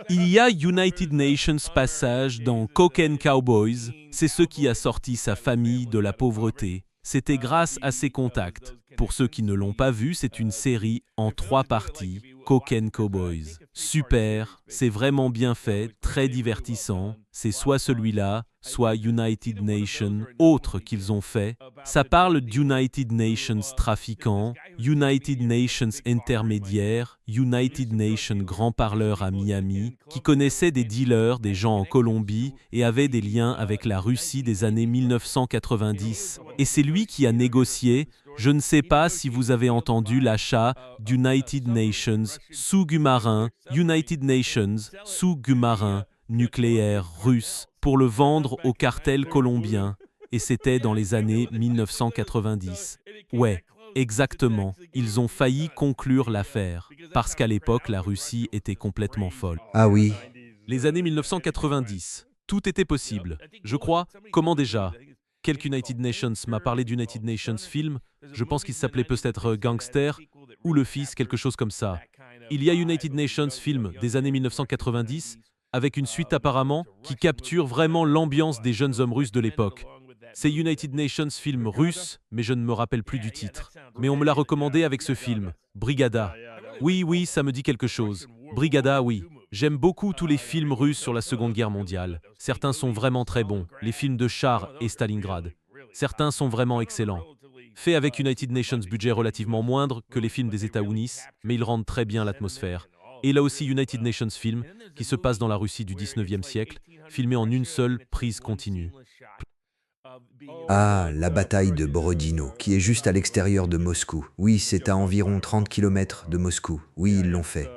Il y a United Nations passage dans Cocaine Cowboys, c'est ce qui a sorti sa famille de la pauvreté. C'était grâce à ses contacts. Pour ceux qui ne l'ont pas vu, c'est une série en 3 parties, Cocaine Cowboys. Super, c'est vraiment bien fait, très divertissant. C'est soit celui-là, soit United Nations, autre qu'ils ont fait. Ça parle d'United Nations trafiquants, United Nations intermédiaires, United Nations grand parleur à Miami, qui connaissaient des dealers, des gens en Colombie et avaient des liens avec la Russie des années 1990. Et c'est lui qui a négocié. Je ne sais pas si vous avez entendu l'achat d'United Nations sous-marin, United Nations sous-marin nucléaire russe pour le vendre au cartel colombien. Et c'était dans les années 1990. Ouais, exactement. Ils ont failli conclure l'affaire, parce qu'à l'époque, la Russie était complètement folle. Ah oui, Les années 1990, tout était possible. Je crois, comment déjà? Quelques United Nations m'a parlé d'United Nations film, je pense qu'il s'appelait peut-être Gangster, ou Le Fils, quelque chose comme ça. Il y a United Nations film des années 1990, avec une suite apparemment qui capture vraiment l'ambiance des jeunes hommes russes de l'époque. C'est United Nations film russe, mais je ne me rappelle plus du titre. Mais on me l'a recommandé avec ce film, Brigada. Oui, oui, ça me dit quelque chose. Brigada, oui. J'aime beaucoup tous les films russes sur la Seconde Guerre mondiale. Certains sont vraiment très bons, les films de Char et Stalingrad. Certains sont vraiment excellents. Faits avec United Nations budget relativement moindre que les films des États-Unis, mais ils rendent très bien l'atmosphère. Et là aussi United Nations film, qui se passe dans la Russie du 19e siècle, filmé en une seule prise continue. ah, la bataille de Borodino, qui est juste à l'extérieur de Moscou. Oui, c'est à environ 30 kilomètres de Moscou. Oui, ils l'ont fait.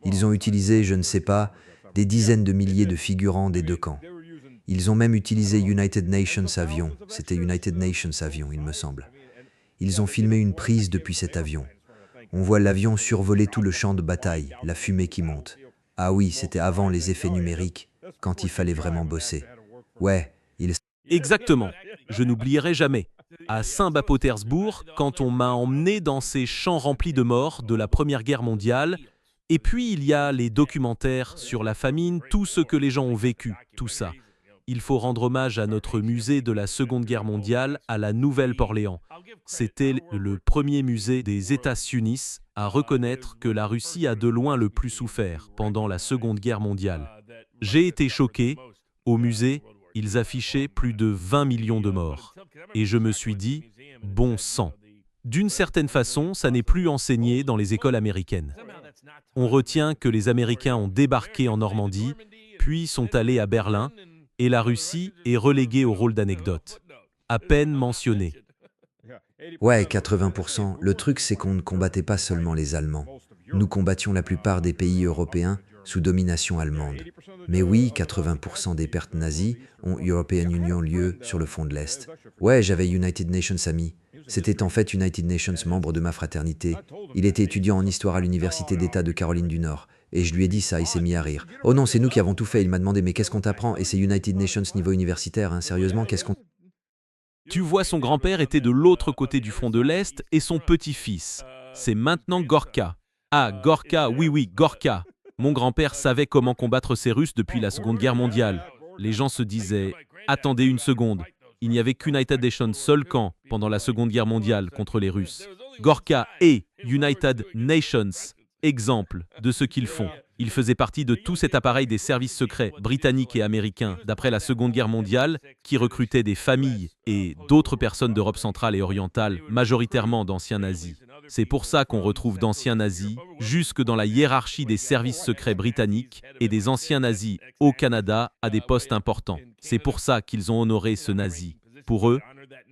Ils ont utilisé, je ne sais pas, des dizaines de milliers de figurants des deux camps. Ils ont même utilisé United Nations avion. C'était United Nations avion, il me semble. Ils ont filmé une prise depuis cet avion. On voit l'avion survoler tout le champ de bataille, la fumée qui monte. Ah oui, c'était avant les effets numériques, quand il fallait vraiment bosser. Ouais, ils... Exactement. Je n'oublierai jamais. À Saint-Bapottersbourg, quand on m'a emmené dans ces champs remplis de morts de la Première Guerre mondiale, et puis il y a les documentaires sur la famine, tout ce que les gens ont vécu, tout ça. Il faut rendre hommage à notre musée de la Seconde Guerre mondiale à la Nouvelle-Orléans. C'était le premier musée des États-Unis à reconnaître que la Russie a de loin le plus souffert pendant la Seconde Guerre mondiale. J'ai été choqué. Au musée, ils affichaient plus de 20 millions de morts. Et je me suis dit, bon sang. D'une certaine façon, ça n'est plus enseigné dans les écoles américaines. On retient que les Américains ont débarqué en Normandie, puis sont allés à Berlin, et la Russie est reléguée au rôle d'anecdote. À peine mentionné. Ouais, 80%. Le truc, c'est qu'on ne combattait pas seulement les Allemands. Nous combattions la plupart des pays européens sous domination allemande. Mais oui, 80% des pertes nazies ont European Union lieu sur le front de l'Est. Ouais, j'avais United Nations ami. C'était en fait United Nations membre de ma fraternité. Il était étudiant en histoire à l'université d'État de Caroline du Nord. Et je lui ai dit ça, il s'est mis à rire. Oh non, c'est nous qui avons tout fait. Il m'a demandé, mais qu'est-ce qu'on t'apprend? Et c'est United Nations niveau universitaire, hein, sérieusement, qu'est-ce qu'on... Tu vois, son grand-père était de l'autre côté du front de l'Est et son petit-fils. C'est maintenant Gorka. Ah, Gorka, oui, oui, Gorka. Mon grand-père savait comment combattre ces Russes depuis la Seconde Guerre mondiale. Les gens se disaient « Attendez une seconde, il n'y avait qu'United Nations seul camp pendant la Seconde Guerre mondiale contre les Russes. Gorka et United Nations, exemple de ce qu'ils font. Ils faisaient partie de tout cet appareil des services secrets britanniques et américains d'après la Seconde Guerre mondiale qui recrutaient des familles et d'autres personnes d'Europe centrale et orientale, majoritairement d'anciens nazis. C'est pour ça qu'on retrouve d'anciens nazis jusque dans la hiérarchie des services secrets britanniques et des anciens nazis au Canada à des postes importants. C'est pour ça qu'ils ont honoré ce nazi. Pour eux,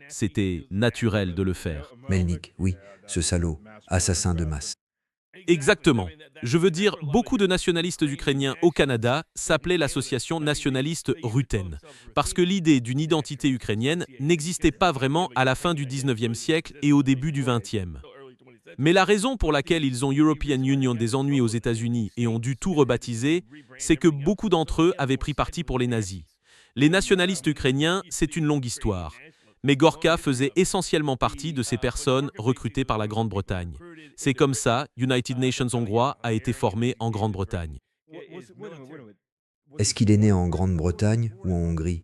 c'était naturel de le faire. Melnik, oui, ce salaud, assassin de masse. Exactement. Je veux dire, beaucoup de nationalistes ukrainiens au Canada s'appelaient l'association nationaliste Ruten, parce que l'idée d'une identité ukrainienne n'existait pas vraiment à la fin du 19e siècle et au début du 20e. Mais la raison pour laquelle ils ont European Union des ennuis aux États-Unis et ont dû tout rebaptiser, c'est que beaucoup d'entre eux avaient pris parti pour les nazis. Les nationalistes ukrainiens, c'est une longue histoire. Mais Gorka faisait essentiellement partie de ces personnes recrutées par la Grande-Bretagne. C'est comme ça, United Nations hongrois a été formé en Grande-Bretagne. Est-ce qu'il est né en Grande-Bretagne ou en Hongrie?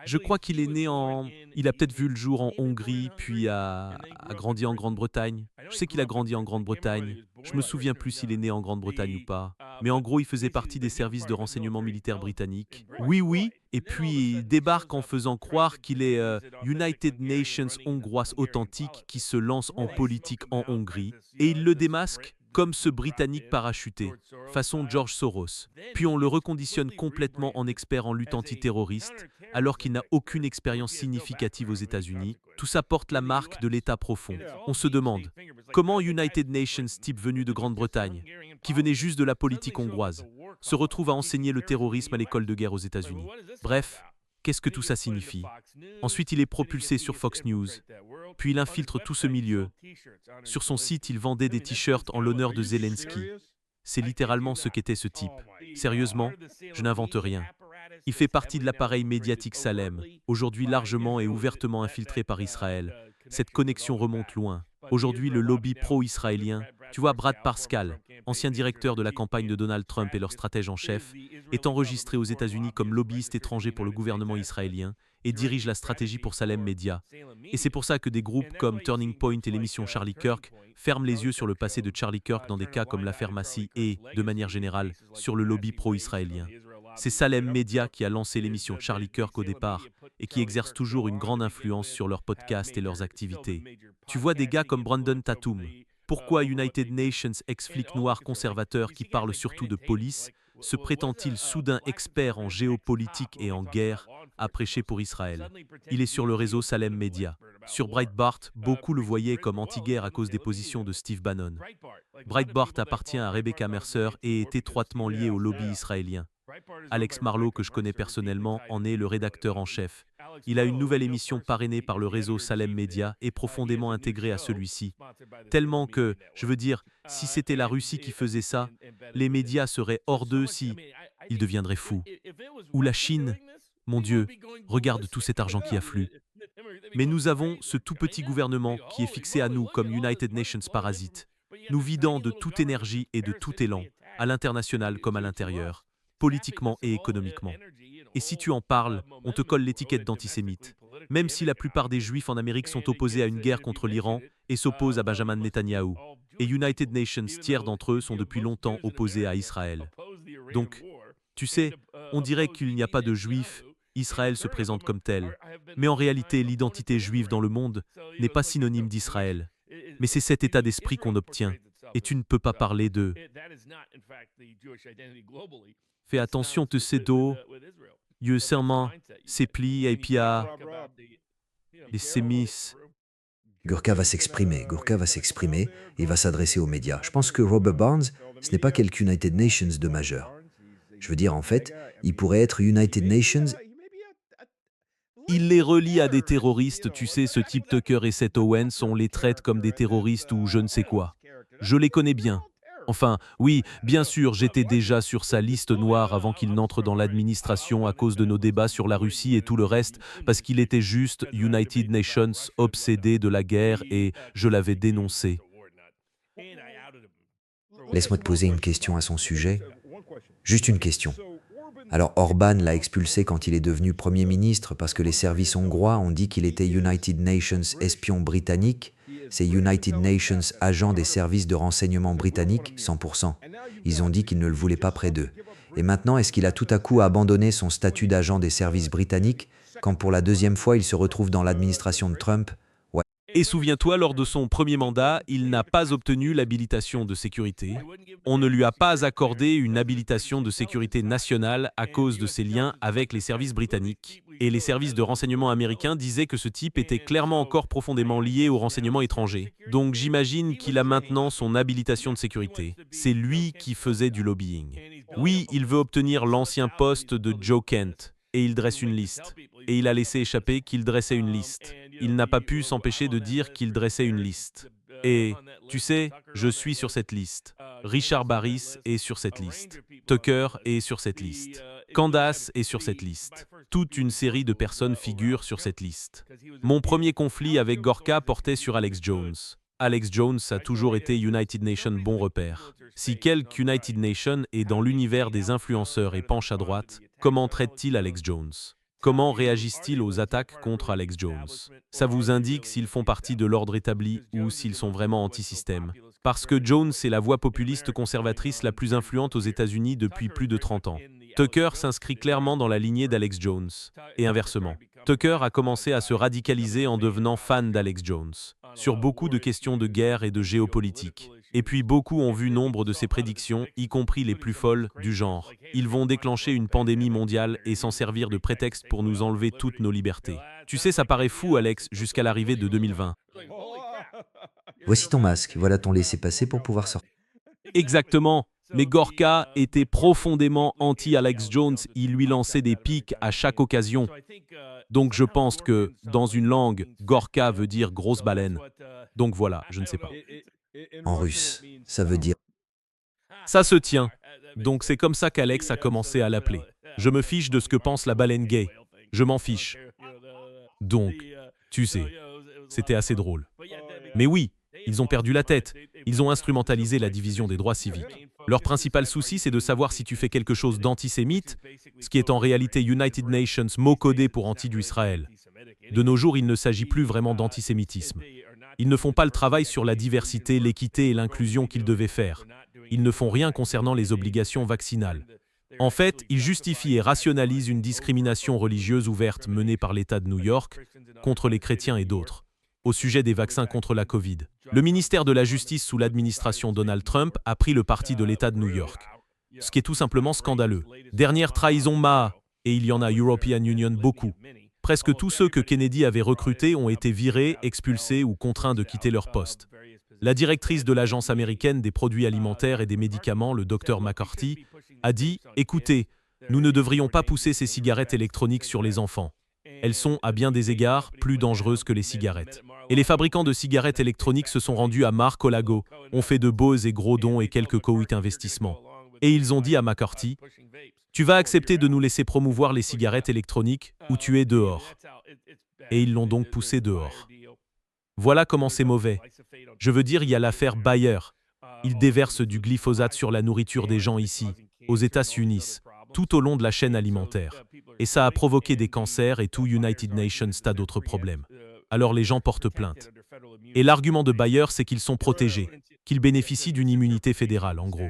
Je crois qu'il est né en... Il a peut-être vu le jour en Hongrie, puis a grandi en Grande-Bretagne. Je sais qu'il a grandi en Grande-Bretagne. Je me souviens plus s'il est né en Grande-Bretagne ou pas. Mais en gros, il faisait partie des services de renseignement militaire britanniques. Oui, oui. Et puis, il débarque en faisant croire qu'il est United Nations hongroise authentique qui se lance en politique en Hongrie. Et il le démasque comme ce Britannique parachuté, façon George Soros. Puis on le reconditionne complètement en expert en lutte antiterroriste, alors qu'il n'a aucune expérience significative aux États-Unis. Tout ça porte la marque de l'État profond. On se demande, comment United Nations type venu de Grande-Bretagne, qui venait juste de la politique hongroise, se retrouve à enseigner le terrorisme à l'école de guerre aux États-Unis? Bref, qu'est-ce que tout ça signifie? Ensuite, il est propulsé sur Fox News, puis il infiltre tout ce milieu. Sur son site, il vendait des t-shirts en l'honneur de Zelensky. C'est littéralement ce qu'était ce type. Sérieusement, je n'invente rien. Il fait partie de l'appareil médiatique Salem, aujourd'hui largement et ouvertement infiltré par Israël. Cette connexion remonte loin. Aujourd'hui, le lobby pro-israélien, tu vois, Brad Parscale, ancien directeur de la campagne de Donald Trump et leur stratège en chef, est enregistré aux États-Unis comme lobbyiste étranger pour le gouvernement israélien et dirige la stratégie pour Salem Media. Et c'est pour ça que des groupes comme Turning Point et l'émission Charlie Kirk ferment les yeux sur le passé de Charlie Kirk dans des cas comme l'affaire Massy et, de manière générale, sur le lobby pro-israélien. C'est Salem Media qui a lancé l'émission Charlie Kirk au départ et qui exerce toujours une grande influence sur leurs podcasts et leurs activités. Tu vois des gars comme Brandon Tatum. Pourquoi United Nations, ex-flic noir conservateur qui parle surtout de police, se prétend-il soudain expert en géopolitique et en guerre, à prêcher pour Israël? Il est sur le réseau Salem Media. Sur Breitbart, beaucoup le voyaient comme anti-guerre à cause des positions de Steve Bannon. Breitbart appartient à Rebecca Mercer et est étroitement lié au lobby israélien. Alex Marlow, que je connais personnellement, en est le rédacteur en chef. Il a une nouvelle émission parrainée par le réseau Salem Media et profondément intégrée à celui-ci. Tellement que, je veux dire, si c'était la Russie qui faisait ça, les médias seraient hors d'eux si ils deviendraient fous. Ou la Chine, mon Dieu, regarde tout cet argent qui afflue. Mais nous avons ce tout petit gouvernement qui est fixé à nous comme United Nations parasite, nous vidant de toute énergie et de tout élan, à l'international comme à l'intérieur, politiquement et économiquement. Et si tu en parles, on te colle l'étiquette d'antisémite, même si la plupart des Juifs en Amérique sont opposés à une guerre contre l'Iran et s'opposent à Benjamin Netanyahou. Et United Nations, tiers d'entre eux, sont depuis longtemps opposés à Israël. Donc, tu sais, on dirait qu'il n'y a pas de Juifs, Israël se présente comme tel. Mais en réalité, l'identité juive dans le monde n'est pas synonyme d'Israël. Mais c'est cet état d'esprit qu'on obtient. Et tu ne peux pas parler de... Fais attention, te sais d'eau, Dieu serment, c'est pli, et puis à les sémis. Gurka va s'exprimer et va s'adresser aux médias. Je pense que Robert Barnes, ce n'est pas quelque United Nations de majeur. Je veux dire, en fait, il pourrait être United Nations. Il les relie à des terroristes, tu sais, ce type Tucker et Seth Owens, on les traite comme des terroristes ou je ne sais quoi. Je les connais bien. Enfin, oui, bien sûr, j'étais déjà sur sa liste noire avant qu'il n'entre dans l'administration à cause de nos débats sur la Russie et tout le reste, parce qu'il était juste United Nations, obsédé de la guerre et je l'avais dénoncé. Laisse-moi te poser une question à son sujet. Juste une question. Alors Orban l'a expulsé quand il est devenu Premier ministre parce que les services hongrois ont dit qu'il était United Nations espion britannique. C'est United Nations agent des services de renseignement britanniques, 100%. Ils ont dit qu'ils ne le voulaient pas près d'eux. Et maintenant, est-ce qu'il a tout à coup abandonné son statut d'agent des services britanniques quand pour la deuxième fois il se retrouve dans l'administration de Trump? Ouais. Et souviens-toi, lors de son premier mandat, il n'a pas obtenu l'habilitation de sécurité. On ne lui a pas accordé une habilitation de sécurité nationale à cause de ses liens avec les services britanniques. Et les services de renseignement américains disaient que ce type était clairement encore profondément lié au renseignement étranger. Donc j'imagine qu'il a maintenant son habilitation de sécurité. C'est lui qui faisait du lobbying. Oui, il veut obtenir l'ancien poste de Joe Kent. Et il dresse une liste. Et il a laissé échapper qu'il dressait une liste. Il n'a pas pu s'empêcher de dire qu'il dressait une liste. Et, tu sais, je suis sur cette liste. Richard Barris est sur cette liste. Tucker est sur cette liste. Candace est sur cette liste. Toute une série de personnes figurent sur cette liste. Mon premier conflit avec Gorka portait sur Alex Jones. Alex Jones a toujours été United Nations bon repère. Si quelque United Nations est dans l'univers des influenceurs et penche à droite, comment traite-t-il Alex Jones? Comment réagissent-ils aux attaques contre Alex Jones? Ça vous indique s'ils font partie de l'ordre établi ou s'ils sont vraiment anti-système. Parce que Jones est la voix populiste conservatrice la plus influente aux États-Unis depuis plus de 30 ans. Tucker s'inscrit clairement dans la lignée d'Alex Jones. Et inversement. Tucker a commencé à se radicaliser en devenant fan d'Alex Jones, sur beaucoup de questions de guerre et de géopolitique. Et puis beaucoup ont vu nombre de ses prédictions, y compris les plus folles, du genre « Ils vont déclencher une pandémie mondiale et s'en servir de prétexte pour nous enlever toutes nos libertés. » Tu sais, ça paraît fou, Alex, jusqu'à l'arrivée de 2020. Voici ton masque, voilà ton laissez-passer pour pouvoir sortir. Exactement. Mais Gorka était profondément anti-Alex Jones, il lui lançait des piques à chaque occasion. Donc je pense que, dans une langue, Gorka veut dire grosse baleine. Donc voilà, je ne sais pas. En russe, ça veut dire Ça se tient. Donc c'est comme ça qu'Alex a commencé à l'appeler. Je me fiche de ce que pense la baleine gay. Je m'en fiche. Donc, tu sais, c'était assez drôle. Mais oui, ils ont perdu la tête. Ils ont instrumentalisé la division des droits civiques. Leur principal souci, c'est de savoir si tu fais quelque chose d'antisémite, ce qui est en réalité United Nations mot codé pour anti-d'Israël. De nos jours, il ne s'agit plus vraiment d'antisémitisme. Ils ne font pas le travail sur la diversité, l'équité et l'inclusion qu'ils devaient faire. Ils ne font rien concernant les obligations vaccinales. En fait, ils justifient et rationalisent une discrimination religieuse ouverte menée par l'État de New York contre les chrétiens et d'autres, au sujet des vaccins contre la Covid. Le ministère de la Justice sous l'administration Donald Trump a pris le parti de l'État de New York, ce qui est tout simplement scandaleux. Dernière trahison Maha, et il y en a European Union beaucoup. Presque tous ceux que Kennedy avait recrutés ont été virés, expulsés ou contraints de quitter leur poste. La directrice de l'Agence américaine des produits alimentaires et des médicaments, le Dr McCarthy, a dit « Écoutez, nous ne devrions pas pousser ces cigarettes électroniques sur les enfants. Elles sont, à bien des égards, plus dangereuses que les cigarettes. » Et les fabricants de cigarettes électroniques se sont rendus à Mar-a-Lago, ont fait de beaux et gros dons et quelques co-investissements. Et ils ont dit à McCarthy « Tu vas accepter de nous laisser promouvoir les cigarettes électroniques ou tu es dehors. » Et ils l'ont donc poussé dehors. Voilà comment c'est mauvais. Je veux dire, il y a l'affaire Bayer. Ils déversent du glyphosate sur la nourriture des gens ici, aux États-Unis, tout au long de la chaîne alimentaire. Et ça a provoqué des cancers et tout United Nations a d'autres problèmes. Alors les gens portent plainte. Et l'argument de Bayer, c'est qu'ils sont protégés, qu'ils bénéficient d'une immunité fédérale, en gros.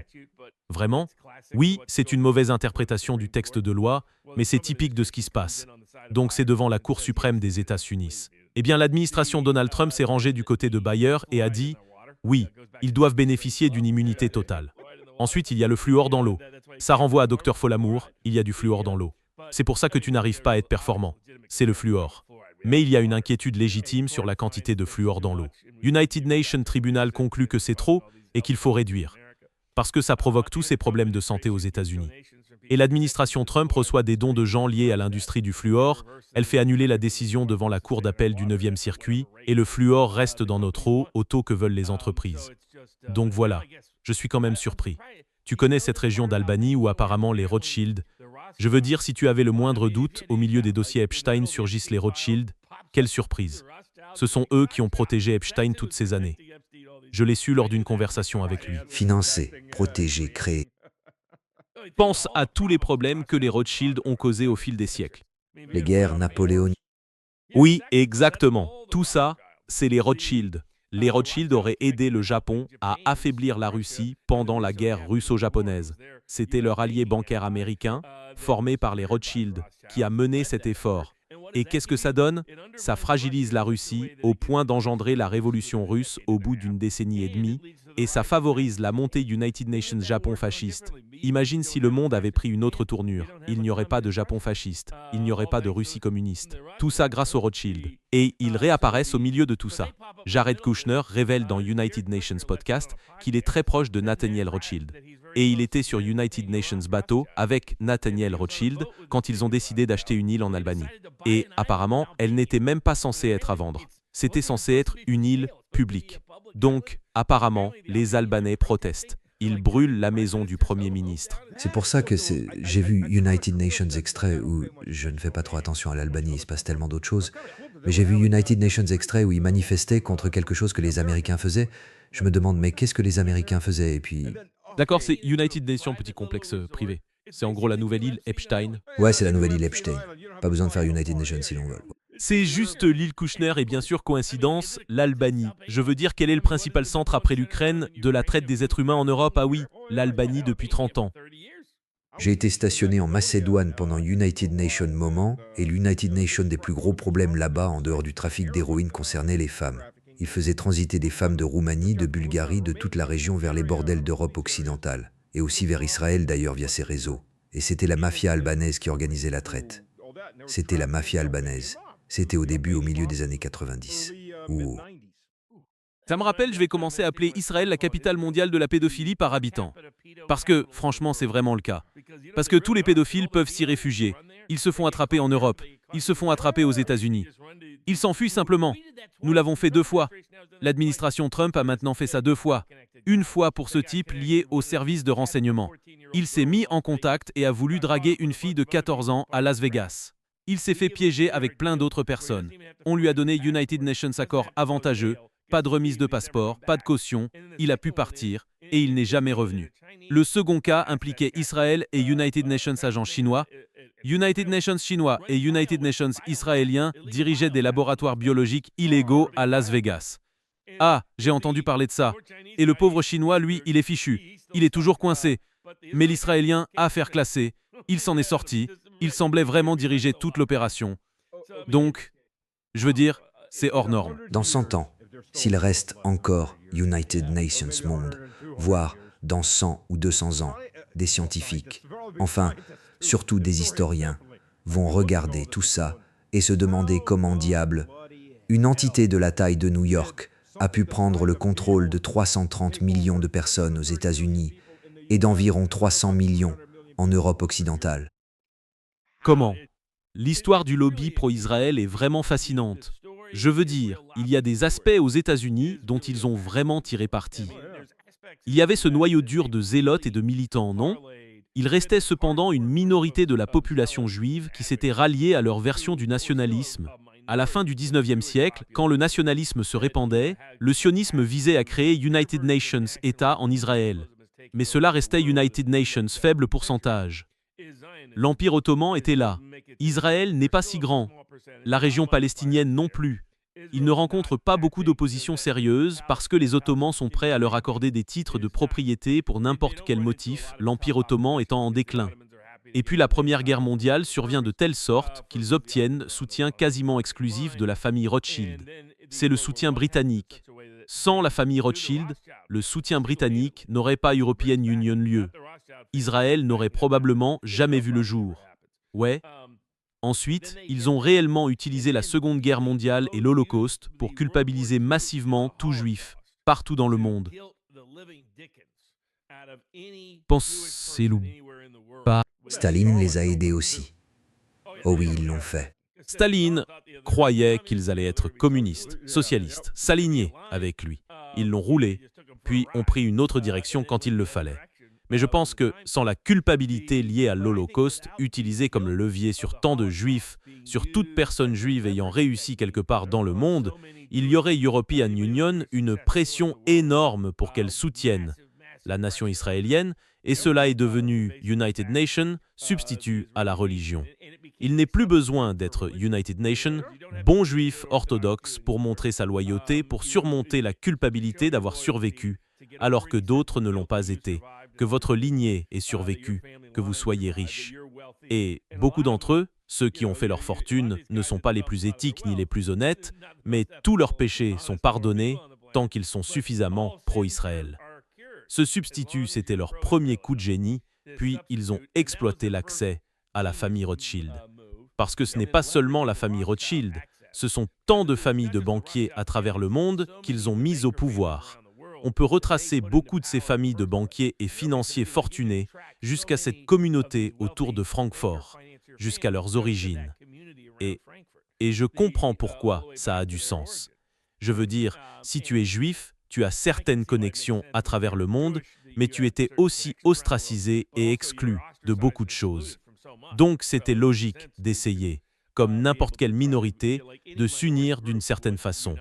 Vraiment? Oui, c'est une mauvaise interprétation du texte de loi, mais c'est typique de ce qui se passe. Donc c'est devant la Cour suprême des États-Unis. Eh bien, l'administration Donald Trump s'est rangée du côté de Bayer et a dit « Oui, ils doivent bénéficier d'une immunité totale. » Ensuite, il y a le fluor dans l'eau. Ça renvoie à Dr Folamour, il y a du fluor dans l'eau. C'est pour ça que tu n'arrives pas à être performant. C'est le fluor. Mais il y a une inquiétude légitime sur la quantité de fluor dans l'eau. United Nations Tribunal conclut que c'est trop et qu'il faut réduire. Parce que ça provoque tous ces problèmes de santé aux États-Unis. Et l'administration Trump reçoit des dons de gens liés à l'industrie du fluor, elle fait annuler la décision devant la cour d'appel du 9e circuit, et le fluor reste dans notre eau au taux que veulent les entreprises. Donc voilà, je suis quand même surpris. Tu connais cette région d'Albanie où apparemment les Rothschild, je veux dire si tu avais le moindre doute, au milieu des dossiers Epstein surgissent les Rothschild, quelle surprise. Ce sont eux qui ont protégé Epstein toutes ces années. Je l'ai su lors d'une conversation avec lui. financer, protéger, créer. Pense à tous les problèmes que les Rothschild ont causés au fil des siècles. Les guerres napoléoniennes. Oui, exactement. Tout ça, c'est les Rothschild. Les Rothschild auraient aidé le Japon à affaiblir la Russie pendant la guerre russo-japonaise. C'était leur allié bancaire américain, formé par les Rothschild, qui a mené cet effort. Et qu'est-ce que ça donne? Ça fragilise la Russie au point d'engendrer la révolution russe au bout d'une décennie et demie, et ça favorise la montée United Nations Japon fasciste. Imagine si le monde avait pris une autre tournure. Il n'y aurait pas de Japon fasciste, il n'y aurait pas de Russie communiste. Tout ça grâce aux Rothschild. Et ils réapparaissent au milieu de tout ça. Jared Kushner révèle dans United Nations Podcast qu'il est très proche de Nathaniel Rothschild. Et il était sur United Nations bateau avec Nathaniel Rothschild quand ils ont décidé d'acheter une île en Albanie. Et apparemment, elle n'était même pas censée être à vendre. C'était censé être une île publique. Donc, apparemment, les Albanais protestent. Ils brûlent la maison du Premier ministre. C'est pour ça que j'ai vu United Nations extrait où je ne fais pas trop attention à l'Albanie, il se passe tellement d'autres choses. Mais j'ai vu United Nations extrait où ils manifestaient contre quelque chose que les Américains faisaient. Je me demande, mais qu'est-ce que les Américains faisaient? Et puis, D'accord, c'est United Nations, petit complexe privé. C'est en gros la nouvelle île Epstein. ouais, c'est la nouvelle île Epstein. Pas besoin de faire United Nations si l'on veut. C'est juste l'île Kouchner et bien sûr, coïncidence, l'Albanie. Je veux dire, quel est le principal centre après l'Ukraine de la traite des êtres humains en Europe? Ah oui, l'Albanie depuis 30 ans. J'ai été stationné en Macédoine pendant United Nations moment, et l'United Nations des plus gros problèmes là-bas, en dehors du trafic d'héroïne, concernait les femmes. Ils faisaient transiter des femmes de Roumanie, de Bulgarie, de toute la région vers les bordels d'Europe occidentale, et aussi vers Israël d'ailleurs via ces réseaux. Et c'était la mafia albanaise qui organisait la traite. C'était la mafia albanaise. C'était au début, au milieu des années 90. Ouh. Ça me rappelle, je vais commencer à appeler Israël la capitale mondiale de la pédophilie par habitant. Parce que, franchement, c'est vraiment le cas. Parce que tous les pédophiles peuvent s'y réfugier. Ils se font attraper en Europe. Ils se font attraper aux États-Unis. Ils s'enfuient simplement. Nous l'avons fait 2 fois. L'administration Trump a maintenant fait ça 2 fois. Une fois pour ce type lié au service de renseignement. Il s'est mis en contact et a voulu draguer une fille de 14 ans à Las Vegas. Il s'est fait piéger avec plein d'autres personnes. On lui a donné United Nations accord avantageux, pas de remise de passeport, pas de caution, il a pu partir et il n'est jamais revenu. Le second cas impliquait Israël et United Nations agents chinois. United Nations chinois et United Nations israéliens dirigeaient des laboratoires biologiques illégaux à Las Vegas. Ah, j'ai entendu parler de ça. Et le pauvre chinois, lui, il est fichu. Il est toujours coincé. Mais l'Israélien, affaire classée, il s'en est sorti. Il semblait vraiment diriger toute l'opération. Donc, je veux dire, c'est hors norme. Dans 100 ans, s'il reste encore United Nations monde, voire dans 100 ou 200 ans, des scientifiques, enfin, surtout des historiens, vont regarder tout ça et se demander comment diable une entité de la taille de New York a pu prendre le contrôle de 330 millions de personnes aux États-Unis et d'environ 300 millions en Europe occidentale. Comment? L'histoire du lobby pro-Israël est vraiment fascinante. Je veux dire, il y a des aspects aux États-Unis dont ils ont vraiment tiré parti. Il y avait ce noyau dur de zélotes et de militants, non? Il restait cependant une minorité de la population juive qui s'était ralliée à leur version du nationalisme. À la fin du 19e siècle, quand le nationalisme se répandait, le sionisme visait à créer United Nations État en Israël. Mais cela restait United Nations faible pourcentage. L'Empire ottoman était là. Israël n'est pas si grand. La région palestinienne non plus. Ils ne rencontrent pas beaucoup d'opposition sérieuse parce que les Ottomans sont prêts à leur accorder des titres de propriété pour n'importe quel motif, l'Empire ottoman étant en déclin. Et puis la Première Guerre mondiale survient de telle sorte qu'ils obtiennent soutien quasiment exclusif de la famille Rothschild. C'est le soutien britannique. Sans la famille Rothschild, le soutien britannique n'aurait pas European Union lieu. Israël n'aurait probablement jamais vu le jour. Ouais. Ensuite, ils ont réellement utilisé la Seconde Guerre mondiale et l'Holocauste pour culpabiliser massivement tout juif, partout dans le monde. Pensez-le pas. Staline les a aidés aussi. Oh oui, ils l'ont fait. Staline croyait qu'ils allaient être communistes, socialistes, s'aligner avec lui. Ils l'ont roulé, puis ont pris une autre direction quand il le fallait. Mais je pense que, sans la culpabilité liée à l'Holocauste, utilisée comme levier sur tant de juifs, sur toute personne juive ayant réussi quelque part dans le monde, il y aurait European Union une pression énorme pour qu'elle soutienne la nation israélienne, et cela est devenu United Nations, substitut à la religion. Il n'est plus besoin d'être United Nations, bon juif orthodoxe pour montrer sa loyauté, pour surmonter la culpabilité d'avoir survécu, alors que d'autres ne l'ont pas été. Que votre lignée ait survécu, que vous soyez riche. Et beaucoup d'entre eux, ceux qui ont fait leur fortune, ne sont pas les plus éthiques ni les plus honnêtes, mais tous leurs péchés sont pardonnés tant qu'ils sont suffisamment pro-Israël. Ce substitut, c'était leur premier coup de génie, puis ils ont exploité l'accès à la famille Rothschild. Parce que ce n'est pas seulement la famille Rothschild, ce sont tant de familles de banquiers à travers le monde qu'ils ont mises au pouvoir. On peut retracer beaucoup de ces familles de banquiers et financiers fortunés jusqu'à cette communauté autour de Francfort, jusqu'à leurs origines. Et je comprends pourquoi ça a du sens. Je veux dire, si tu es juif, tu as certaines connexions à travers le monde, mais tu étais aussi ostracisé et exclu de beaucoup de choses. Donc c'était logique d'essayer. comme n'importe quelle minorité, de s'unir d'une certaine façon,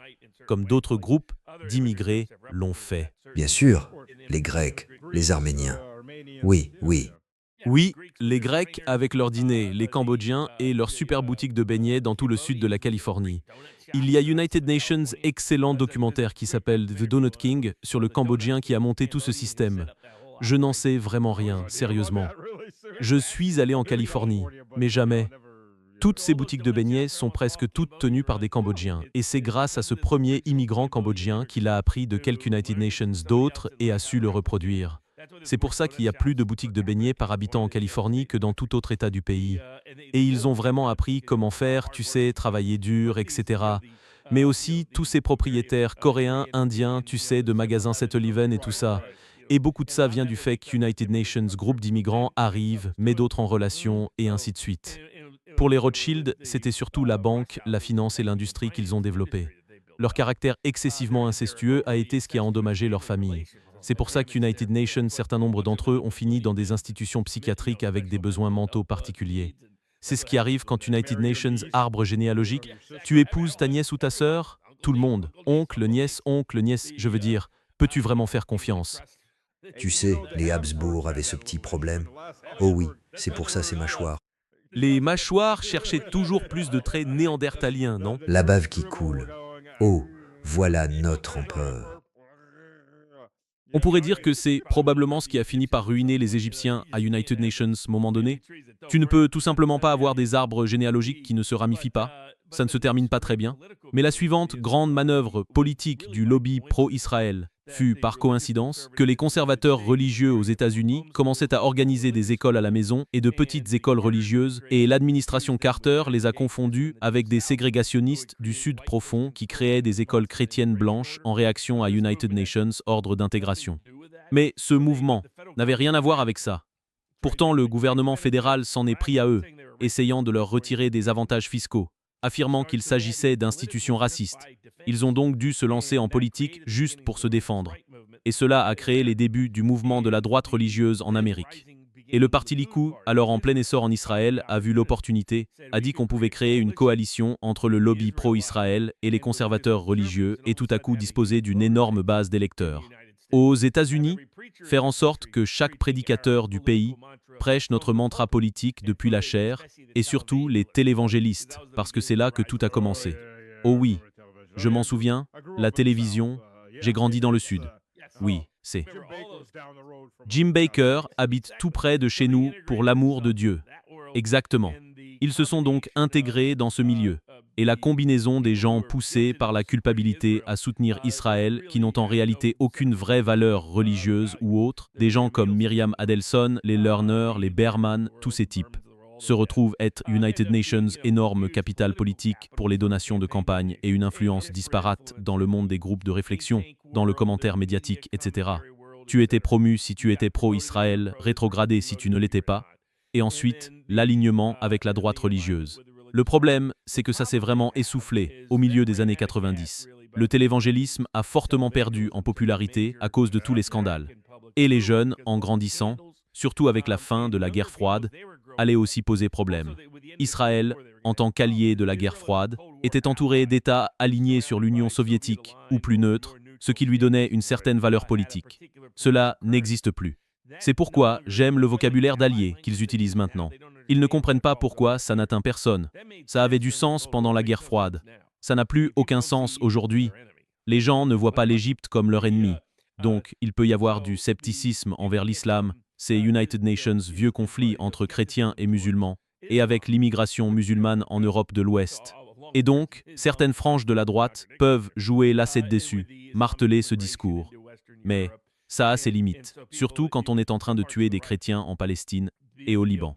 comme d'autres groupes d'immigrés l'ont fait. Bien sûr, les Grecs, les Arméniens. Oui, oui. Oui, les Grecs avec leur dîner, les Cambodgiens et leur super boutique de beignets dans tout le sud de la Californie. Il y a United Nations, excellent documentaire qui s'appelle The Donut King sur le Cambodgien qui a monté tout ce système. Je n'en sais vraiment rien, sérieusement. Je suis allé en Californie, mais jamais. Toutes ces boutiques de beignets sont presque toutes tenues par des Cambodgiens, et c'est grâce à ce premier immigrant cambodgien qu'il a appris de quelques United Nations d'autres et a su le reproduire. C'est pour ça qu'il y a plus de boutiques de beignets par habitant en Californie que dans tout autre état du pays. Et ils ont vraiment appris comment faire, tu sais, travailler dur, etc. Mais aussi tous ces propriétaires coréens, indiens, tu sais, de magasins 7-Eleven et tout ça. Et beaucoup de ça vient du fait qu'United Nations, groupe d'immigrants, arrive, met d'autres en relation, et ainsi de suite. Pour les Rothschild, c'était surtout la banque, la finance et l'industrie qu'ils ont développées. Leur caractère excessivement incestueux a été ce qui a endommagé leur famille. C'est pour ça qu'United Nations, certains nombres d'entre eux ont fini dans des institutions psychiatriques avec des besoins mentaux particuliers. C'est ce qui arrive quand United Nations, arbre généalogique, tu épouses ta nièce ou ta sœur, tout le monde, oncle, nièce, je veux dire, peux-tu vraiment faire confiance? Tu sais, les Habsbourg avaient ce petit problème. Oh oui, c'est pour ça ces mâchoires. Les mâchoires cherchaient toujours plus de traits néandertaliens, non? La bave qui coule. Oh, voilà notre empereur. On pourrait dire que c'est probablement ce qui a fini par ruiner les Égyptiens à United Nations moment donné. Tu ne peux tout simplement pas avoir des arbres généalogiques qui ne se ramifient pas. Ça ne se termine pas très bien. Mais la suivante grande manœuvre politique du lobby pro-Israël fut, par coïncidence, que les conservateurs religieux aux États-Unis commençaient à organiser des écoles à la maison et de petites écoles religieuses, et l'administration Carter les a confondus avec des ségrégationnistes du Sud profond qui créaient des écoles chrétiennes blanches en réaction à United Nations, ordre d'intégration. Mais ce mouvement n'avait rien à voir avec ça. Pourtant, le gouvernement fédéral s'en est pris à eux, essayant de leur retirer des avantages fiscaux, affirmant qu'il s'agissait d'institutions racistes. Ils ont donc dû se lancer en politique juste pour se défendre. Et cela a créé les débuts du mouvement de la droite religieuse en Amérique. Et le parti Likoud, alors en plein essor en Israël, a vu l'opportunité, a dit qu'on pouvait créer une coalition entre le lobby pro-Israël et les conservateurs religieux et tout à coup disposer d'une énorme base d'électeurs. Aux États-Unis, faire en sorte que chaque prédicateur du pays prêche notre mantra politique depuis la chair, et surtout les télévangélistes, parce que c'est là que tout a commencé. Oh oui, je m'en souviens, la télévision, j'ai grandi dans le Sud. Oui, c'est. Jim Baker habite tout près de chez nous pour l'amour de Dieu. Exactement. Ils se sont donc intégrés dans ce milieu. Et la combinaison des gens poussés par la culpabilité à soutenir Israël, qui n'ont en réalité aucune vraie valeur religieuse ou autre, des gens comme Myriam Adelson, les Lerner, les Berman, tous ces types, se retrouvent être United Nations, énorme capital politique pour les donations de campagne et une influence disparate dans le monde des groupes de réflexion, dans le commentaire médiatique, etc. Tu étais promu si tu étais pro-Israël, rétrogradé si tu ne l'étais pas, et ensuite, l'alignement avec la droite religieuse. Le problème, c'est que ça s'est vraiment essoufflé au milieu des années 90. Le télévangélisme a fortement perdu en popularité à cause de tous les scandales. Et les jeunes, en grandissant, surtout avec la fin de la guerre froide, allaient aussi poser problème. Israël, en tant qu'allié de la guerre froide, était entouré d'États alignés sur l'Union soviétique, ou plus neutres, ce qui lui donnait une certaine valeur politique. Cela n'existe plus. C'est pourquoi j'aime le vocabulaire d'alliés qu'ils utilisent maintenant. Ils ne comprennent pas pourquoi ça n'atteint personne. Ça avait du sens pendant la guerre froide. Ça n'a plus aucun sens aujourd'hui. Les gens ne voient pas l'Égypte comme leur ennemi. Donc, il peut y avoir du scepticisme envers l'islam, ces United Nations vieux conflits entre chrétiens et musulmans, et avec l'immigration musulmane en Europe de l'Ouest. Et donc, certaines franges de la droite peuvent jouer l'asset dessus, marteler ce discours. Mais ça a ses limites, surtout quand on est en train de tuer des chrétiens en Palestine et au Liban.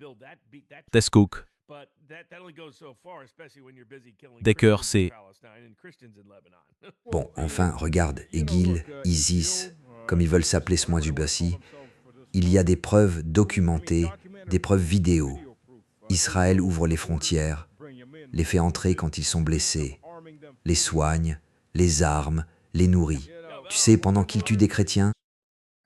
Tescook. Decker, c'est... Bon, enfin, regarde, Egil, ISIS, comme ils veulent s'appeler ce mois du Bassi, il y a des preuves documentées, des preuves vidéo. Israël ouvre les frontières, les fait entrer quand ils sont blessés, les soigne, les arme, les nourrit. Tu sais, pendant qu'ils tuent des chrétiens,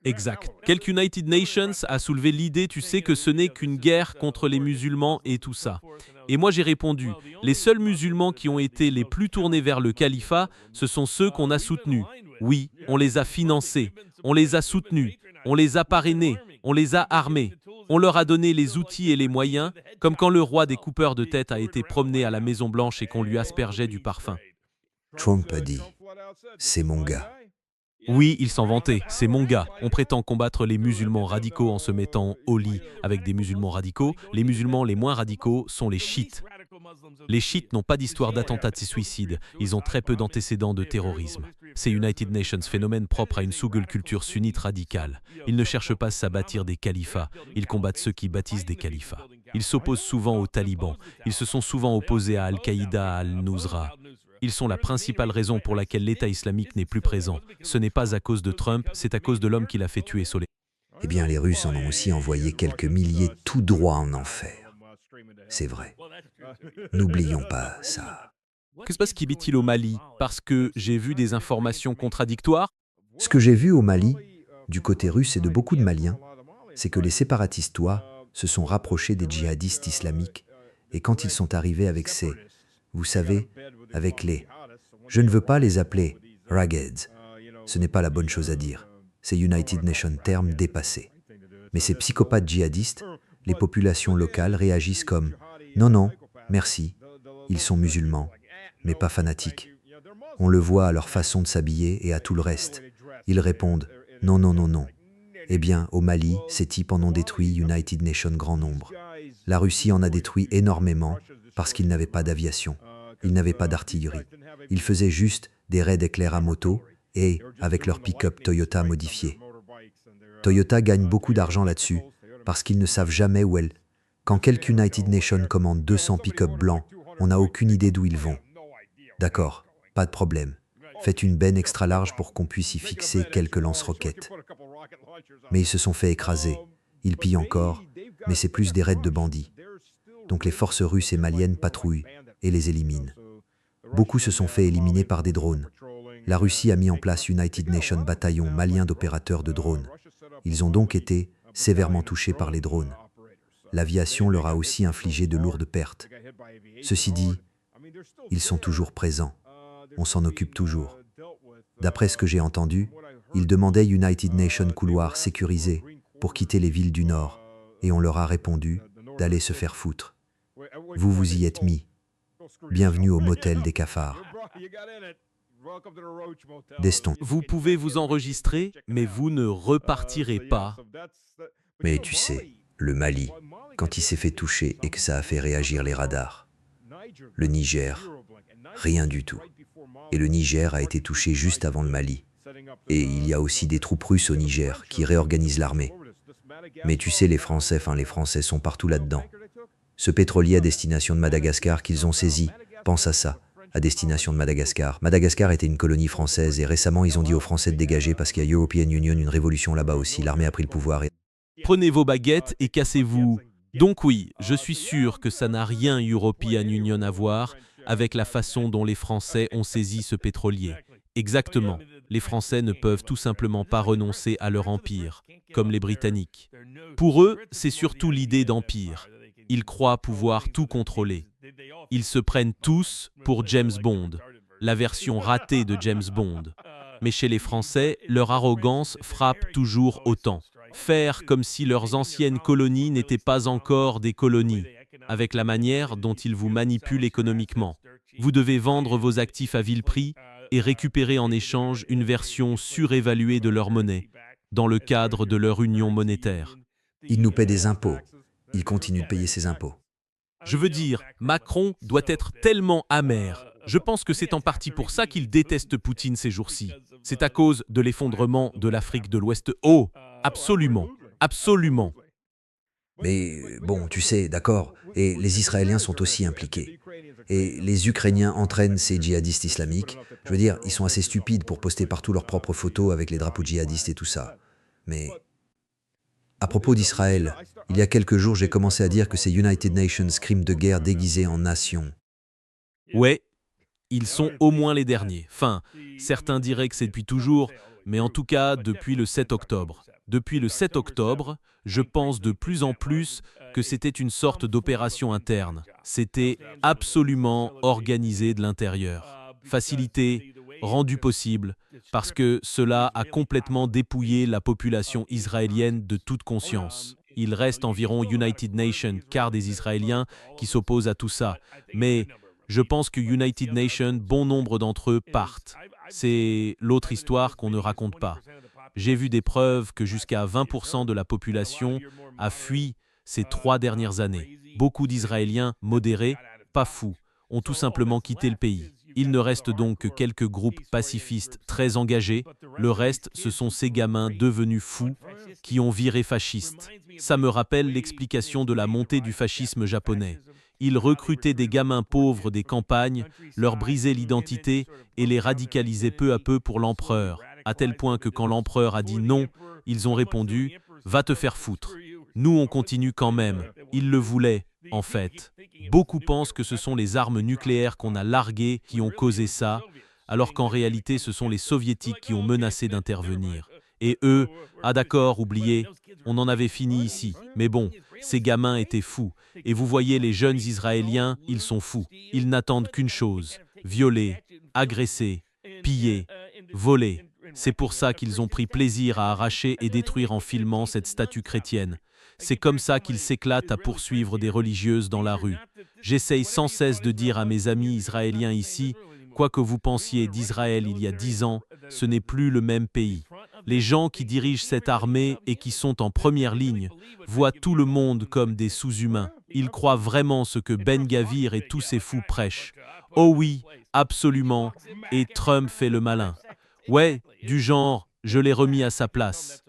Exact. Quelques United Nations a soulevé l'idée, tu sais, que ce n'est qu'une guerre contre les musulmans et tout ça. Et moi j'ai répondu, les seuls musulmans qui ont été les plus tournés vers le califat, ce sont ceux qu'on a soutenus. Oui, on les a financés, on les a soutenus, on les a parrainés, on les a armés. On leur a donné les outils et les moyens, comme quand le roi des coupeurs de tête a été promené à la Maison-Blanche et qu'on lui aspergeait du parfum. Trump a dit, c'est mon gars. Oui, il s'en vantait, c'est mon gars. On prétend combattre les musulmans radicaux en se mettant au lit avec des musulmans radicaux. Les musulmans les moins radicaux sont les chiites. Les chiites n'ont pas d'histoire d'attentats de suicide. Ils ont très peu d'antécédents de terrorisme. C'est United Nations, phénomène propre à une sous-culture sunnite radicale. Ils ne cherchent pas à bâtir des califats. Ils combattent ceux qui bâtissent des califats. Ils s'opposent souvent aux talibans. Ils se sont souvent opposés à Al-Qaïda, à Al-Nusra. Ils sont la principale raison pour laquelle l'État islamique n'est plus présent. Ce n'est pas à cause de Trump, c'est à cause de l'homme qui l'a fait tuer Soleimani. Eh bien, les Russes en ont aussi envoyé quelques milliers tout droit en enfer. C'est vrai. N'oublions pas ça. Que se passe-t-il au Mali? Parce que j'ai vu des informations contradictoires. Ce que j'ai vu au Mali, du côté russe et de beaucoup de Maliens, c'est que les séparatistes se sont rapprochés des djihadistes islamiques et quand ils sont arrivés avec vous savez, avec je ne veux pas les appeler raggeds, ce n'est pas la bonne chose à dire, c'est United Nations terme dépassé. Mais ces psychopathes djihadistes, les populations locales réagissent comme « Non, non, merci, ils sont musulmans, mais pas fanatiques. » On le voit à leur façon de s'habiller et à tout le reste. Ils répondent « Non, non, non, non. » Eh bien, au Mali, ces types en ont détruit United Nations grand nombre. La Russie en a détruit énormément parce qu'ils n'avaient pas d'aviation, ils n'avaient pas d'artillerie. Ils faisaient juste des raids éclairs à moto et avec leur pick-up Toyota modifié. Toyota gagne beaucoup d'argent là-dessus parce qu'ils ne savent jamais où Quand quelques United Nations commande 200 pick-up blancs, on n'a aucune idée d'où ils vont. D'accord, pas de problème. Faites une benne extra large pour qu'on puisse y fixer quelques lance-roquettes. Mais ils se sont fait écraser. Ils pillent encore, mais c'est plus des raids de bandits. Donc les forces russes et maliennes patrouillent et les éliminent. Beaucoup se sont fait éliminer par des drones. La Russie a mis en place United Nations bataillon malien d'opérateurs de drones. Ils ont donc été sévèrement touchés par les drones. L'aviation leur a aussi infligé de lourdes pertes. Ceci dit, ils sont toujours présents. On s'en occupe toujours. D'après ce que j'ai entendu, ils demandaient United Nations couloirs sécurisés pour quitter les villes du Nord, et on leur a répondu d'aller se faire foutre. Vous vous y êtes mis. Bienvenue au motel des cafards. Deston. Vous pouvez vous enregistrer, mais vous ne repartirez pas. Mais tu sais, le Mali, quand il s'est fait toucher et que ça a fait réagir les radars. Le Niger, rien du tout. Et le Niger a été touché juste avant le Mali. Et il y a aussi des troupes russes au Niger qui réorganisent l'armée. Mais tu sais, les Français sont partout là-dedans. Ce pétrolier à destination de Madagascar qu'ils ont saisi, pense à ça, à destination de Madagascar. Madagascar était une colonie française et récemment ils ont dit aux Français de dégager parce qu'il y a European Union, une révolution là-bas aussi, l'armée a pris le pouvoir. Prenez vos baguettes et cassez-vous. Donc oui, je suis sûr que ça n'a rien European Union à voir avec la façon dont les Français ont saisi ce pétrolier. Exactement. Les Français ne peuvent tout simplement pas renoncer à leur empire, comme les Britanniques. Pour eux, c'est surtout l'idée d'empire. Ils croient pouvoir tout contrôler. Ils se prennent tous pour James Bond, la version ratée de James Bond. Mais chez les Français, leur arrogance frappe toujours autant. Faire comme si leurs anciennes colonies n'étaient pas encore des colonies, avec la manière dont ils vous manipulent économiquement. Vous devez vendre vos actifs à vil prix et récupérer en échange une version surévaluée de leur monnaie, dans le cadre de leur union monétaire. Ils nous paient des impôts. Ils continuent de payer ces impôts. Je veux dire, Macron doit être tellement amer. Je pense que c'est en partie pour ça qu'il déteste Poutine ces jours-ci. C'est à cause de l'effondrement de l'Afrique de l'Ouest. Oh, absolument, absolument. Mais bon, tu sais, d'accord, et les Israéliens sont aussi impliqués. Et les Ukrainiens entraînent ces djihadistes islamiques. Je veux dire, ils sont assez stupides pour poster partout leurs propres photos avec les drapeaux djihadistes et tout ça. Mais à propos d'Israël, il y a quelques jours, j'ai commencé à dire que c'est United Nations crimes de guerre déguisés en nation. Ouais, ils sont au moins les derniers. Enfin, certains diraient que c'est depuis toujours, mais en tout cas depuis le 7 octobre. Depuis le 7 octobre, je pense de plus en plus que c'était une sorte d'opération interne. C'était absolument organisé de l'intérieur. Facilité, rendu possible, parce que cela a complètement dépouillé la population israélienne de toute conscience. Il reste environ United Nations, quart des Israéliens, qui s'opposent à tout ça. Mais je pense que United Nations, bon nombre d'entre eux partent. C'est l'autre histoire qu'on ne raconte pas. J'ai vu des preuves que jusqu'à 20% de la population a fui ces 3 dernières années. Beaucoup d'Israéliens modérés, pas fous, ont tout simplement quitté le pays. Il ne reste donc que quelques groupes pacifistes très engagés. Le reste, ce sont ces gamins devenus fous qui ont viré fascistes. Ça me rappelle l'explication de la montée du fascisme japonais. Ils recrutaient des gamins pauvres des campagnes, leur brisaient l'identité et les radicalisaient peu à peu pour l'empereur, à tel point que quand l'empereur a dit non, ils ont répondu « Va te faire foutre ». Nous, on continue quand même. Ils le voulaient, en fait. Beaucoup pensent que ce sont les armes nucléaires qu'on a larguées qui ont causé ça, alors qu'en réalité, ce sont les soviétiques qui ont menacé d'intervenir. Et eux, ah d'accord, oubliez, on en avait fini ici. Mais bon, ces gamins étaient fous. Et vous voyez, les jeunes Israéliens, ils sont fous. Ils n'attendent qu'une chose, violer, agresser, piller, voler. C'est pour ça qu'ils ont pris plaisir à arracher et détruire en filmant cette statue chrétienne. C'est comme ça qu'ils s'éclatent à poursuivre des religieuses dans la rue. J'essaye sans cesse de dire à mes amis israéliens ici, quoi que vous pensiez d'Israël il y a 10 ans, ce n'est plus le même pays. Les gens qui dirigent cette armée et qui sont en première ligne voient tout le monde comme des sous-humains. Ils croient vraiment ce que Ben Gavir et tous ces fous prêchent. Oh oui, absolument, et Trump fait le malin. Ouais, du genre, je l'ai remis à sa place.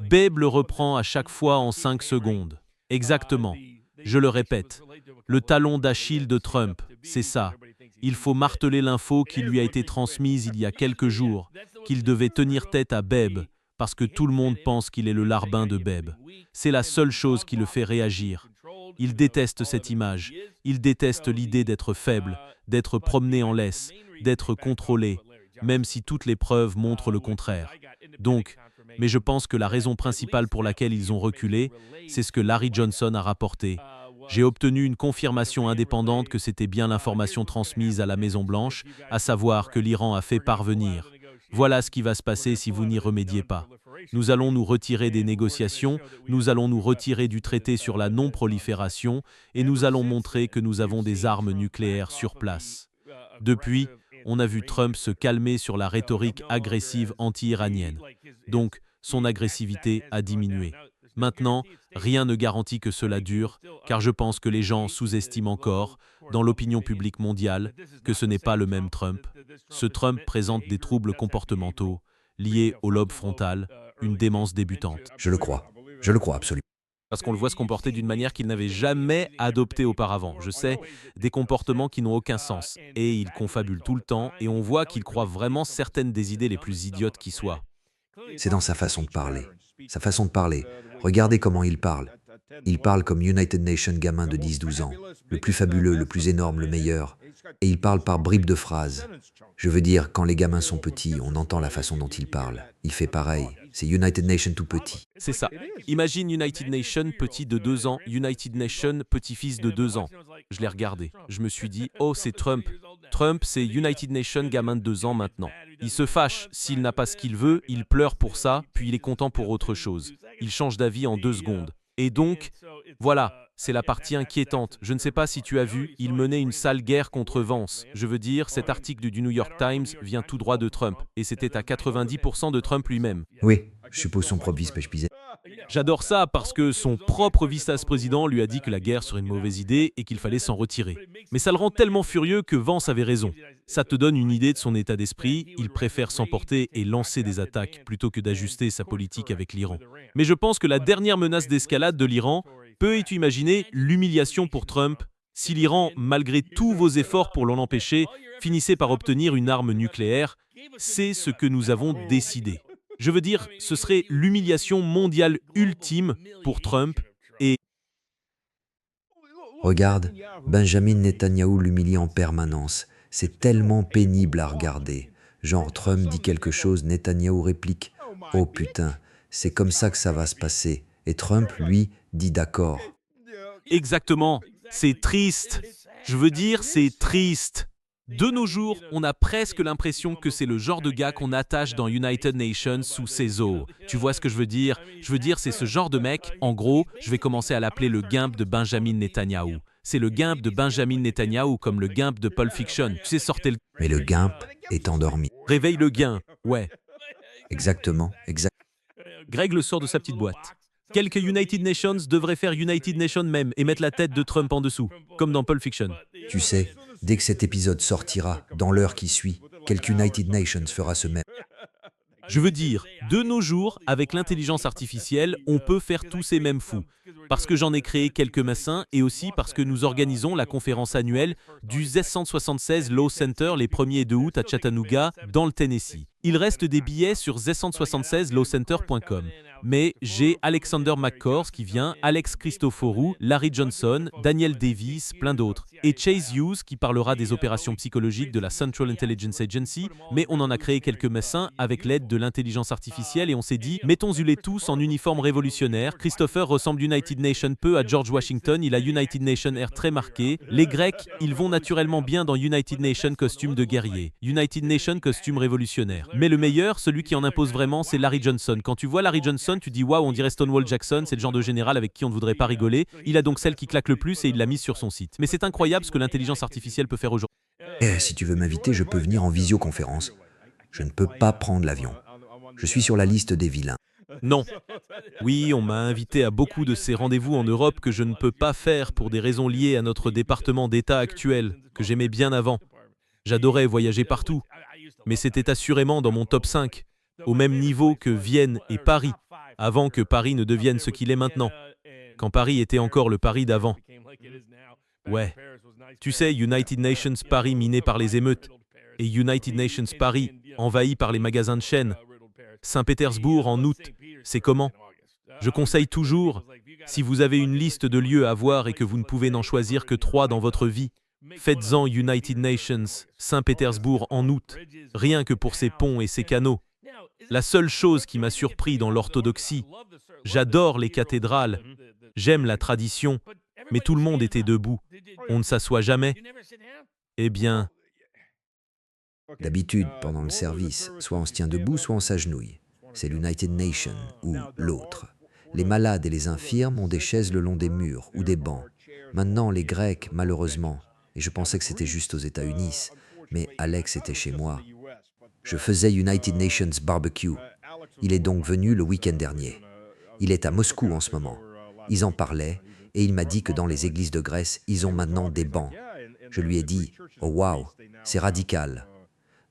Babe le reprend à chaque fois en 5 secondes. Exactement. Je le répète. Le talon d'Achille de Trump, c'est ça. Il faut marteler l'info qui lui a été transmise il y a quelques jours, qu'il devait tenir tête à Babe, parce que tout le monde pense qu'il est le larbin de Babe. C'est la seule chose qui le fait réagir. Il déteste cette image. Il déteste l'idée d'être faible, d'être promené en laisse, d'être contrôlé, même si toutes les preuves montrent le contraire. Donc, mais je pense que la raison principale pour laquelle ils ont reculé, c'est ce que Larry Johnson a rapporté. J'ai obtenu une confirmation indépendante que c'était bien l'information transmise à la Maison-Blanche, à savoir que l'Iran a fait parvenir. Voilà ce qui va se passer si vous n'y remédiez pas. Nous allons nous retirer des négociations, nous allons nous retirer du traité sur la non-prolifération et nous allons montrer que nous avons des armes nucléaires sur place. Depuis, on a vu Trump se calmer sur la rhétorique agressive anti-iranienne. Donc, son agressivité a diminué. Maintenant, rien ne garantit que cela dure, car je pense que les gens sous-estiment encore, dans l'opinion publique mondiale, que ce n'est pas le même Trump. Ce Trump présente des troubles comportementaux liés au lobe frontal, une démence débutante. Je le crois absolument. Parce qu'on le voit se comporter d'une manière qu'il n'avait jamais adoptée auparavant. Je sais, des comportements qui n'ont aucun sens. Et il confabule tout le temps, et on voit qu'il croit vraiment certaines des idées les plus idiotes qui soient. C'est dans sa façon de parler. Sa façon de parler. Regardez comment il parle. Il parle comme United Nations gamin de 10-12 ans. Le plus fabuleux, le plus énorme, le meilleur. Et il parle par bribes de phrases. Je veux dire, quand les gamins sont petits, on entend la façon dont il parle. Il fait pareil. C'est United Nations tout petit. C'est ça. Imagine United Nations petit de 2 ans, United Nations petit-fils de 2 ans. Je l'ai regardé. Je me suis dit, oh, c'est Trump. Trump, c'est United Nations gamin de 2 ans maintenant. Il se fâche. S'il n'a pas ce qu'il veut, il pleure pour ça, puis il est content pour autre chose. Il change d'avis en 2 secondes. Et donc, voilà, c'est la partie inquiétante. Je ne sais pas si tu as vu, il menait une sale guerre contre Vance. Je veux dire, cet article du New York Times vient tout droit de Trump. Et c'était à 90% de Trump lui-même. Oui, je suppose son propre vice-président. J'adore ça parce que son propre vice-président lui a dit que la guerre serait une mauvaise idée et qu'il fallait s'en retirer. Mais ça le rend tellement furieux que Vance avait raison. Ça te donne une idée de son état d'esprit, il préfère s'emporter et lancer des attaques plutôt que d'ajuster sa politique avec l'Iran. Mais je pense que la dernière menace d'escalade de l'Iran, peux-tu imaginer l'humiliation pour Trump si l'Iran, malgré tous vos efforts pour l'en empêcher, finissait par obtenir une arme nucléaire? C'est ce que nous avons décidé. Je veux dire, ce serait l'humiliation mondiale ultime pour Trump et... Regarde, Benjamin Netanyahou l'humilie en permanence. C'est tellement pénible à regarder. Genre, Trump dit quelque chose, Netanyahou réplique. Oh putain, c'est comme ça que ça va se passer. Et Trump, lui, dit d'accord. Exactement. C'est triste. Je veux dire, c'est triste. De nos jours, on a presque l'impression que c'est le genre de gars qu'on attache dans United Nations sous ses os. Tu vois ce que je veux dire? Je veux dire, c'est ce genre de mec, en gros, je vais commencer à l'appeler le Gimp de Benjamin Netanyahu. C'est le Gimp de Benjamin Netanyahu comme le Gimp de Pulp Fiction. Tu sais, sortez le... Mais le Gimp est endormi. Réveille le gain. Ouais. Exactement, exact. Greg le sort de sa petite boîte. Quelques United Nations devraient faire United Nations même et mettre la tête de Trump en dessous, comme dans Pulp Fiction. Tu sais, dès que cet épisode sortira, dans l'heure qui suit, quelque United Nations fera ce même. Je veux dire, de nos jours, avec l'intelligence artificielle, on peut faire tous ces mêmes fous. Parce que j'en ai créé quelques massins et aussi parce que nous organisons la conférence annuelle du Z176 Law Center les 1er et 2 août à Chattanooga, dans le Tennessee. Il reste des billets sur z176lawcenter.com. Mais j'ai Alexander McCors qui vient, Alex Christoforou, Larry Johnson, Daniel Davis, plein d'autres. Et Chase Hughes qui parlera des opérations psychologiques de la Central Intelligence Agency, mais on en a créé quelques messins avec l'aide de l'intelligence artificielle et on s'est dit, mettons-les tous en uniforme révolutionnaire. Christopher ressemble United Nations peu à George Washington, il a United Nations air très marqué. Les Grecs, ils vont naturellement bien dans United Nations costume de guerrier. United Nations costume révolutionnaire. Mais le meilleur, celui qui en impose vraiment, c'est Larry Johnson. Quand tu vois Larry Johnson, tu dis waouh, on dirait Stonewall Jackson, c'est le genre de général avec qui on ne voudrait pas rigoler. Il a donc celle qui claque le plus et il l'a mise sur son site. Mais c'est incroyable ce que l'intelligence artificielle peut faire aujourd'hui. Si tu veux m'inviter, je peux venir en visioconférence. Je ne peux pas prendre l'avion. Je suis sur la liste des vilains. Non. Oui, on m'a invité à beaucoup de ces rendez-vous en Europe que je ne peux pas faire pour des raisons liées à notre département d'État actuel, que j'aimais bien avant. J'adorais voyager partout, mais c'était assurément dans mon top 5, au même niveau que Vienne et Paris, avant que Paris ne devienne ce qu'il est maintenant, quand Paris était encore le Paris d'avant. Ouais. Tu sais, United Nations Paris miné par les émeutes, et United Nations Paris envahi par les magasins de chaînes. Saint-Pétersbourg en août, c'est comment? Je conseille toujours, si vous avez une liste de lieux à voir et que vous ne pouvez n'en choisir que 3 dans votre vie, faites-en United Nations, Saint-Pétersbourg en août, rien que pour ses ponts et ses canaux. La seule chose qui m'a surpris dans l'orthodoxie, j'adore les cathédrales, j'aime la tradition, mais tout le monde était debout. On ne s'assoit jamais. Eh bien, D'habitude, pendant le service, soit on se tient debout, soit on s'agenouille. C'est l'United Nations ou l'autre. Les malades et les infirmes ont des chaises le long des murs ou des bancs. Maintenant, les Grecs, malheureusement, et je pensais que c'était juste aux États-Unis, mais Alex était chez moi. Je faisais United Nations Barbecue. Il est donc venu le week-end dernier. Il est à Moscou en ce moment. Ils en parlaient et il m'a dit que dans les églises de Grèce, ils ont maintenant des bancs. Je lui ai dit « Oh waouh, c'est radical ».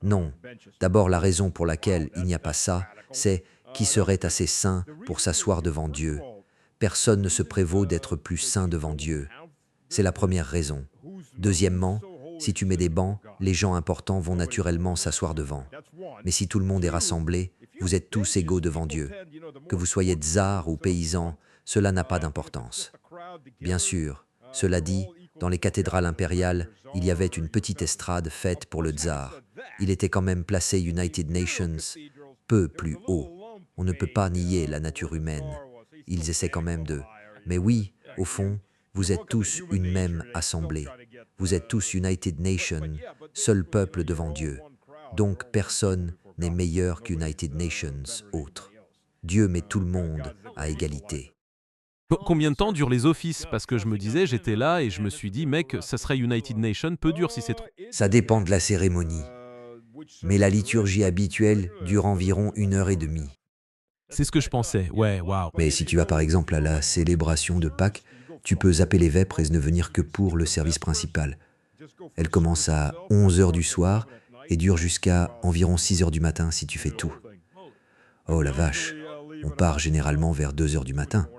Non, d'abord la raison pour laquelle il n'y a pas ça, c'est qui serait assez saint pour s'asseoir devant Dieu. Personne ne se prévaut d'être plus saint devant Dieu. C'est la première raison. Deuxièmement, si tu mets des bancs, les gens importants vont naturellement s'asseoir devant. Mais si tout le monde est rassemblé, vous êtes tous égaux devant Dieu. Que vous soyez tsars ou paysans, cela n'a pas d'importance. Bien sûr, cela dit, dans les cathédrales impériales, il y avait une petite estrade faite pour le tsar. Il était quand même placé United Nations peu plus haut. On ne peut pas nier la nature humaine. Ils essaient quand même de... Mais oui, au fond, vous êtes tous une même assemblée. Vous êtes tous United Nations, seul peuple devant Dieu. Donc personne n'est meilleur qu'United Nations autre. Dieu met tout le monde à égalité. combien de temps durent les offices? Parce que je me disais, j'étais là et je me suis dit, mec, ça serait United Nations peu dur si c'est trop. Ça dépend de la cérémonie. Mais la liturgie habituelle dure environ 1h30. C'est ce que je pensais, ouais, waouh. Mais si tu vas par exemple à la célébration de Pâques, tu peux zapper les vêpres et ne venir que pour le service principal. Elle commence à 11h du soir et dure jusqu'à environ 6h du matin si tu fais tout. Oh la vache, on part généralement vers 2h du matin.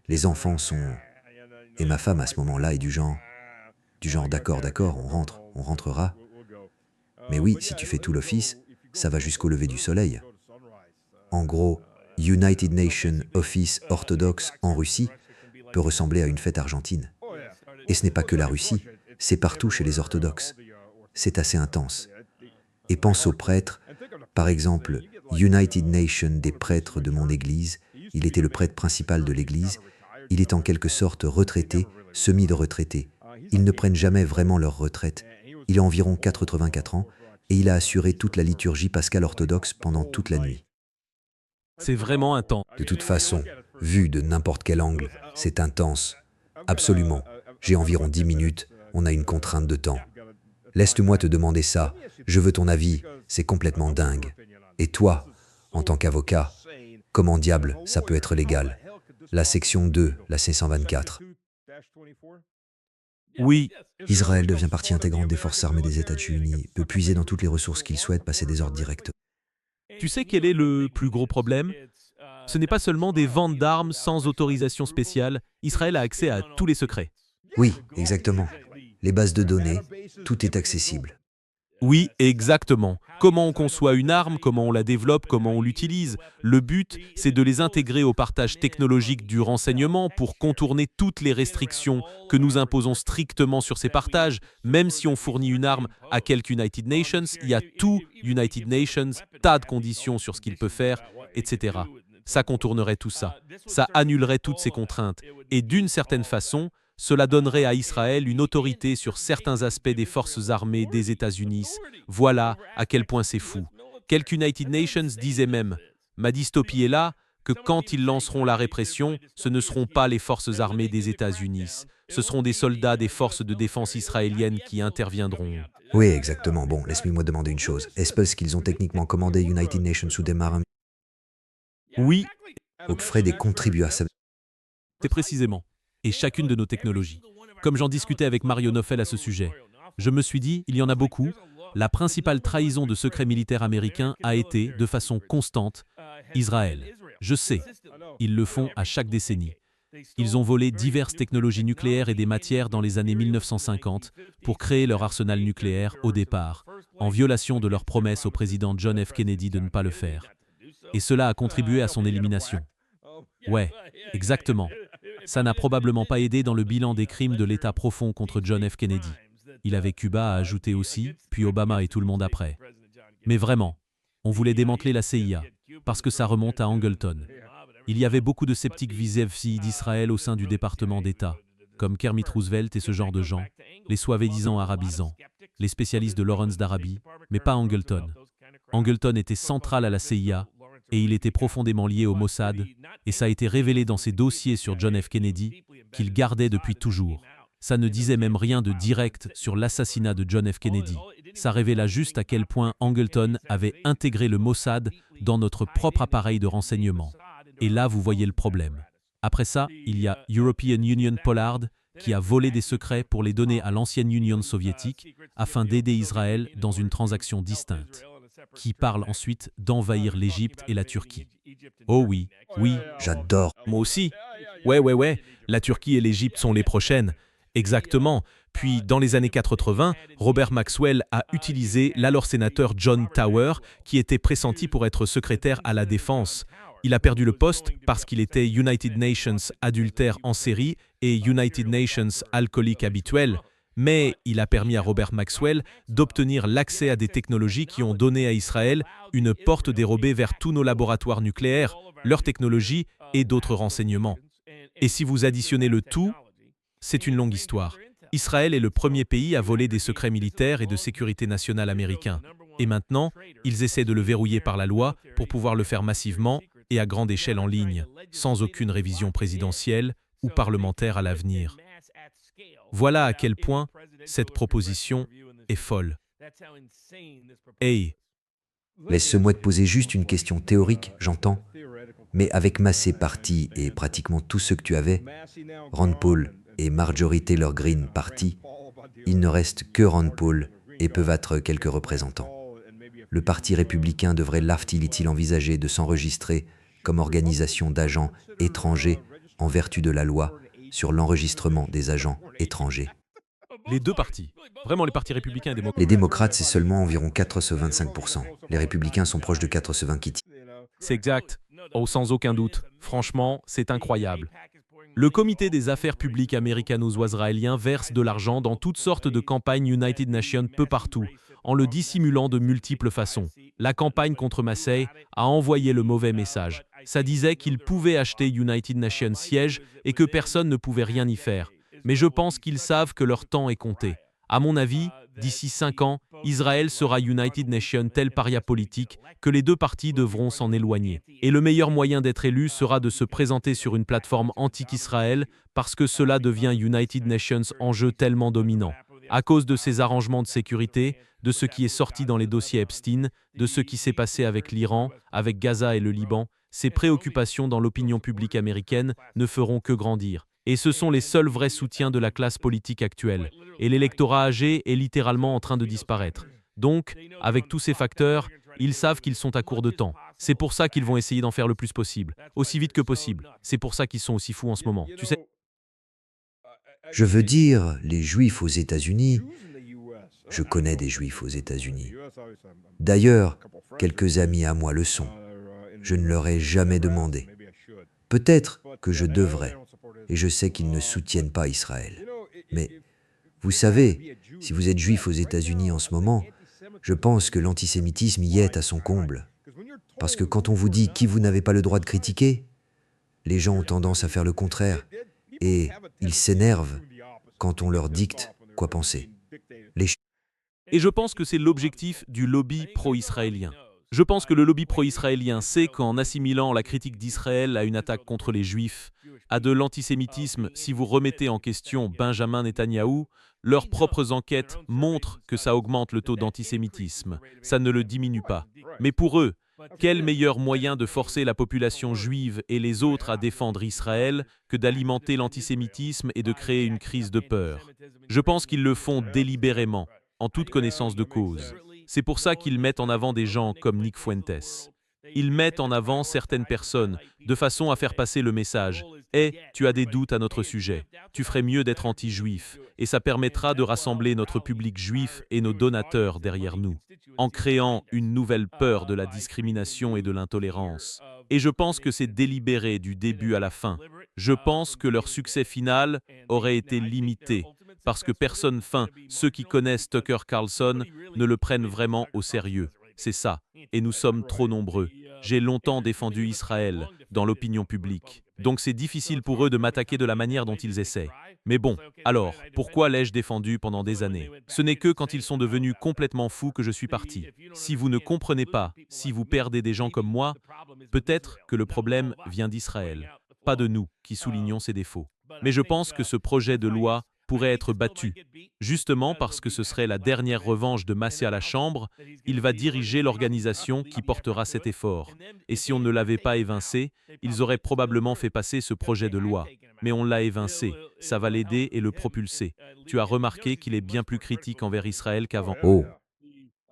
Les enfants sont... Et ma femme à ce moment-là est du genre d'accord, on rentrera. Mais oui, si tu fais tout l'office, ça va jusqu'au lever du soleil. En gros, United Nations Office orthodoxe en Russie peut ressembler à une fête argentine. Et ce n'est pas que la Russie, c'est partout chez les orthodoxes. C'est assez intense. Et pense aux prêtres, par exemple, United Nations des prêtres de mon église. Il était le prêtre principal de l'église. Il est en quelque sorte retraité, semi-retraité. Ils ne prennent jamais vraiment leur retraite. Il a environ 84 ans et il a assuré toute la liturgie pascale orthodoxe pendant toute la nuit. C'est vraiment intense. De toute façon, vu de n'importe quel angle, c'est intense. Absolument. J'ai environ 10 minutes, on a une contrainte de temps. Laisse-moi te demander ça, je veux ton avis, c'est complètement dingue. Et toi, en tant qu'avocat, comment diable ça peut être légal? La section 2, la C-124. Oui, Israël devient partie intégrante des forces armées des États-Unis, peut puiser dans toutes les ressources qu'il souhaite, passer des ordres directs. tu sais quel est le plus gros problème? Ce n'est pas seulement des ventes d'armes sans autorisation spéciale. Israël a accès à tous les secrets. Oui, exactement. Les bases de données, tout est accessible. Oui, exactement. Comment on conçoit une arme, comment on la développe, comment on l'utilise. Le but, c'est de les intégrer au partage technologique du renseignement pour contourner toutes les restrictions que nous imposons strictement sur ces partages. Même si on fournit une arme à quelque United Nations, il y a tout United Nations, tas de conditions sur ce qu'il peut faire, etc. Ça contournerait tout ça. Ça annulerait toutes ces contraintes. Et d'une certaine façon, cela donnerait à Israël une autorité sur certains aspects des forces armées des États-Unis. Voilà à quel point c'est fou. Quelques United Nations disaient même, ma dystopie est là, que quand ils lanceront la répression, ce ne seront pas les forces armées des États-Unis. Ce seront des soldats des forces de défense israéliennes qui interviendront. Oui, exactement. Bon, laisse-moi demander une chose. Est-ce parce qu'ils ont techniquement commandé United Nations sous des marins Oui, aux frais des contribuables? c'est précisément. Et chacune de nos technologies. Comme j'en discutais avec Mario Noffel à ce sujet, je me suis dit, il y en a beaucoup. La principale trahison de secrets militaires américains a été, de façon constante, Israël. Je sais, ils le font à chaque décennie. Ils ont volé diverses technologies nucléaires et des matières dans les années 1950 pour créer leur arsenal nucléaire au départ, en violation de leur promesse au président John F. Kennedy de ne pas le faire. Et cela a contribué à son élimination. Ouais, exactement. Ça n'a probablement pas aidé dans le bilan des crimes de l'État profond contre John F. Kennedy. Il avait Cuba à ajouter aussi, puis Obama et tout le monde après. Mais vraiment, on voulait démanteler la CIA, parce que ça remonte à Angleton. Il y avait beaucoup de sceptiques vis-à-vis d'Israël au sein du département d'État, comme Kermit Roosevelt et ce genre de gens, les soi-disant arabisants, les spécialistes de Lawrence d'Arabie, mais pas Angleton. Angleton était central à la CIA, et il était profondément lié au Mossad, et ça a été révélé dans ses dossiers sur John F. Kennedy, qu'il gardait depuis toujours. Ça ne disait même rien de direct sur l'assassinat de John F. Kennedy. Ça révéla juste à quel point Angleton avait intégré le Mossad dans notre propre appareil de renseignement. Et là, vous voyez le problème. Après ça, il y a European Union Pollard, qui a volé des secrets pour les donner à l'ancienne Union soviétique, afin d'aider Israël dans une transaction distincte, qui parle ensuite d'envahir l'Égypte et la Turquie. Oh oui, oui, J'adore. moi aussi. Ouais, la Turquie et l'Égypte sont les prochaines. Exactement. Puis, dans les années 80, Robert Maxwell a utilisé l'alors sénateur John Tower, qui était pressenti pour être secrétaire à la Défense. Il a perdu le poste parce qu'il était United Nations adultère en série et United Nations alcoolique habituel. Mais il a permis à Robert Maxwell d'obtenir l'accès à des technologies qui ont donné à Israël une porte dérobée vers tous nos laboratoires nucléaires, leurs technologies et d'autres renseignements. Et si vous additionnez le tout, c'est une longue histoire. Israël est le premier pays à voler des secrets militaires et de sécurité nationale américains. Et maintenant, ils essaient de le verrouiller par la loi pour pouvoir le faire massivement et à grande échelle en ligne, sans aucune révision présidentielle ou parlementaire à l'avenir. Voilà à quel point cette proposition est folle. Hey, Laisse-moi te poser juste une question théorique, j'entends. Mais avec Massey Party et pratiquement tous ceux que tu avais, Rand Paul et Marjorie Taylor Greene Party, il ne reste que Rand Paul et peuvent être quelques représentants. Le Parti républicain devrait il envisager de s'enregistrer comme organisation d'agents étrangers en vertu de la loi sur l'enregistrement des agents étrangers. les deux partis, vraiment les partis républicains et démocrates, Les démocrates, c'est seulement environ 4,25%. Les républicains sont proches de 4,20. c'est exact. Oh, sans aucun doute. Franchement, c'est incroyable. Le comité des affaires publiques américano-israélien verse de l'argent dans toutes sortes de campagnes United Nations peu partout, en le dissimulant de multiples façons. La campagne contre Massey a envoyé le mauvais message. Ça disait qu'ils pouvaient acheter United Nations siège et que personne ne pouvait rien y faire. Mais je pense qu'ils savent que leur temps est compté. À mon avis, d'ici 5 ans, Israël sera United Nations tel paria politique que les deux parties devront s'en éloigner. Et le meilleur moyen d'être élu sera de se présenter sur une plateforme anti-Israël parce que cela devient United Nations enjeu tellement dominant. À cause de ces arrangements de sécurité, de ce qui est sorti dans les dossiers Epstein, de ce qui s'est passé avec l'Iran, avec Gaza et le Liban, ces préoccupations dans l'opinion publique américaine ne feront que grandir. Et ce sont les seuls vrais soutiens de la classe politique actuelle. Et l'électorat âgé est littéralement en train de disparaître. Donc, avec tous ces facteurs, ils savent qu'ils sont à court de temps. C'est pour ça qu'ils vont essayer d'en faire le plus possible, aussi vite que possible. C'est pour ça qu'ils sont aussi fous en ce moment. Tu sais, Je veux dire, les Juifs aux États-Unis, je connais des Juifs aux États-Unis. D'ailleurs, quelques amis à moi le sont. Je ne leur ai jamais demandé. Peut-être que je devrais, et je sais qu'ils ne soutiennent pas Israël. Mais vous savez, si vous êtes juif aux États-Unis en ce moment, je pense que l'antisémitisme y est à son comble. Parce que quand on vous dit qui vous n'avez pas le droit de critiquer, les gens ont tendance à faire le contraire, et ils s'énervent quand on leur dicte quoi penser. et je pense que c'est l'objectif du lobby pro-israélien. Je pense que le lobby pro-israélien sait qu'en assimilant la critique d'Israël à une attaque contre les Juifs, à de l'antisémitisme, si vous remettez en question Benjamin Netanyahou, leurs propres enquêtes montrent que ça augmente le taux d'antisémitisme. Ça ne le diminue pas. Mais pour eux, quel meilleur moyen de forcer la population juive et les autres à défendre Israël que d'alimenter l'antisémitisme et de créer une crise de peur? Je pense qu'ils le font délibérément, en toute connaissance de cause. C'est pour ça qu'ils mettent en avant des gens comme Nick Fuentes. Ils mettent en avant certaines personnes de façon à faire passer le message « Hey, tu as des doutes à notre sujet. Tu ferais mieux d'être anti-juif et ça permettra de rassembler notre public juif et nos donateurs derrière nous, en créant une nouvelle peur de la discrimination et de l'intolérance. » Et je pense que c'est délibéré du début à la fin. Je pense que leur succès final aurait été limité parce que personne ceux qui connaissent Tucker Carlson, ne le prennent vraiment au sérieux. C'est ça. Et nous sommes trop nombreux. J'ai longtemps défendu Israël dans l'opinion publique. Donc c'est difficile pour eux de m'attaquer de la manière dont ils essaient. Mais bon, alors, pourquoi l'ai-je défendu pendant des années? Ce n'est que quand ils sont devenus complètement fous que je suis parti. Si vous ne comprenez pas, si vous perdez des gens comme moi, peut-être que le problème vient d'Israël, pas de nous qui soulignons ses défauts. Mais je pense que ce projet de loi pourrait être battu. Justement parce que ce serait la dernière revanche de Massey à la Chambre, il va diriger l'organisation qui portera cet effort. Et si on ne l'avait pas évincé, ils auraient probablement fait passer ce projet de loi. Mais on l'a évincé, ça va l'aider et le propulser. Tu as remarqué qu'il est bien plus critique envers Israël qu'avant. Oh,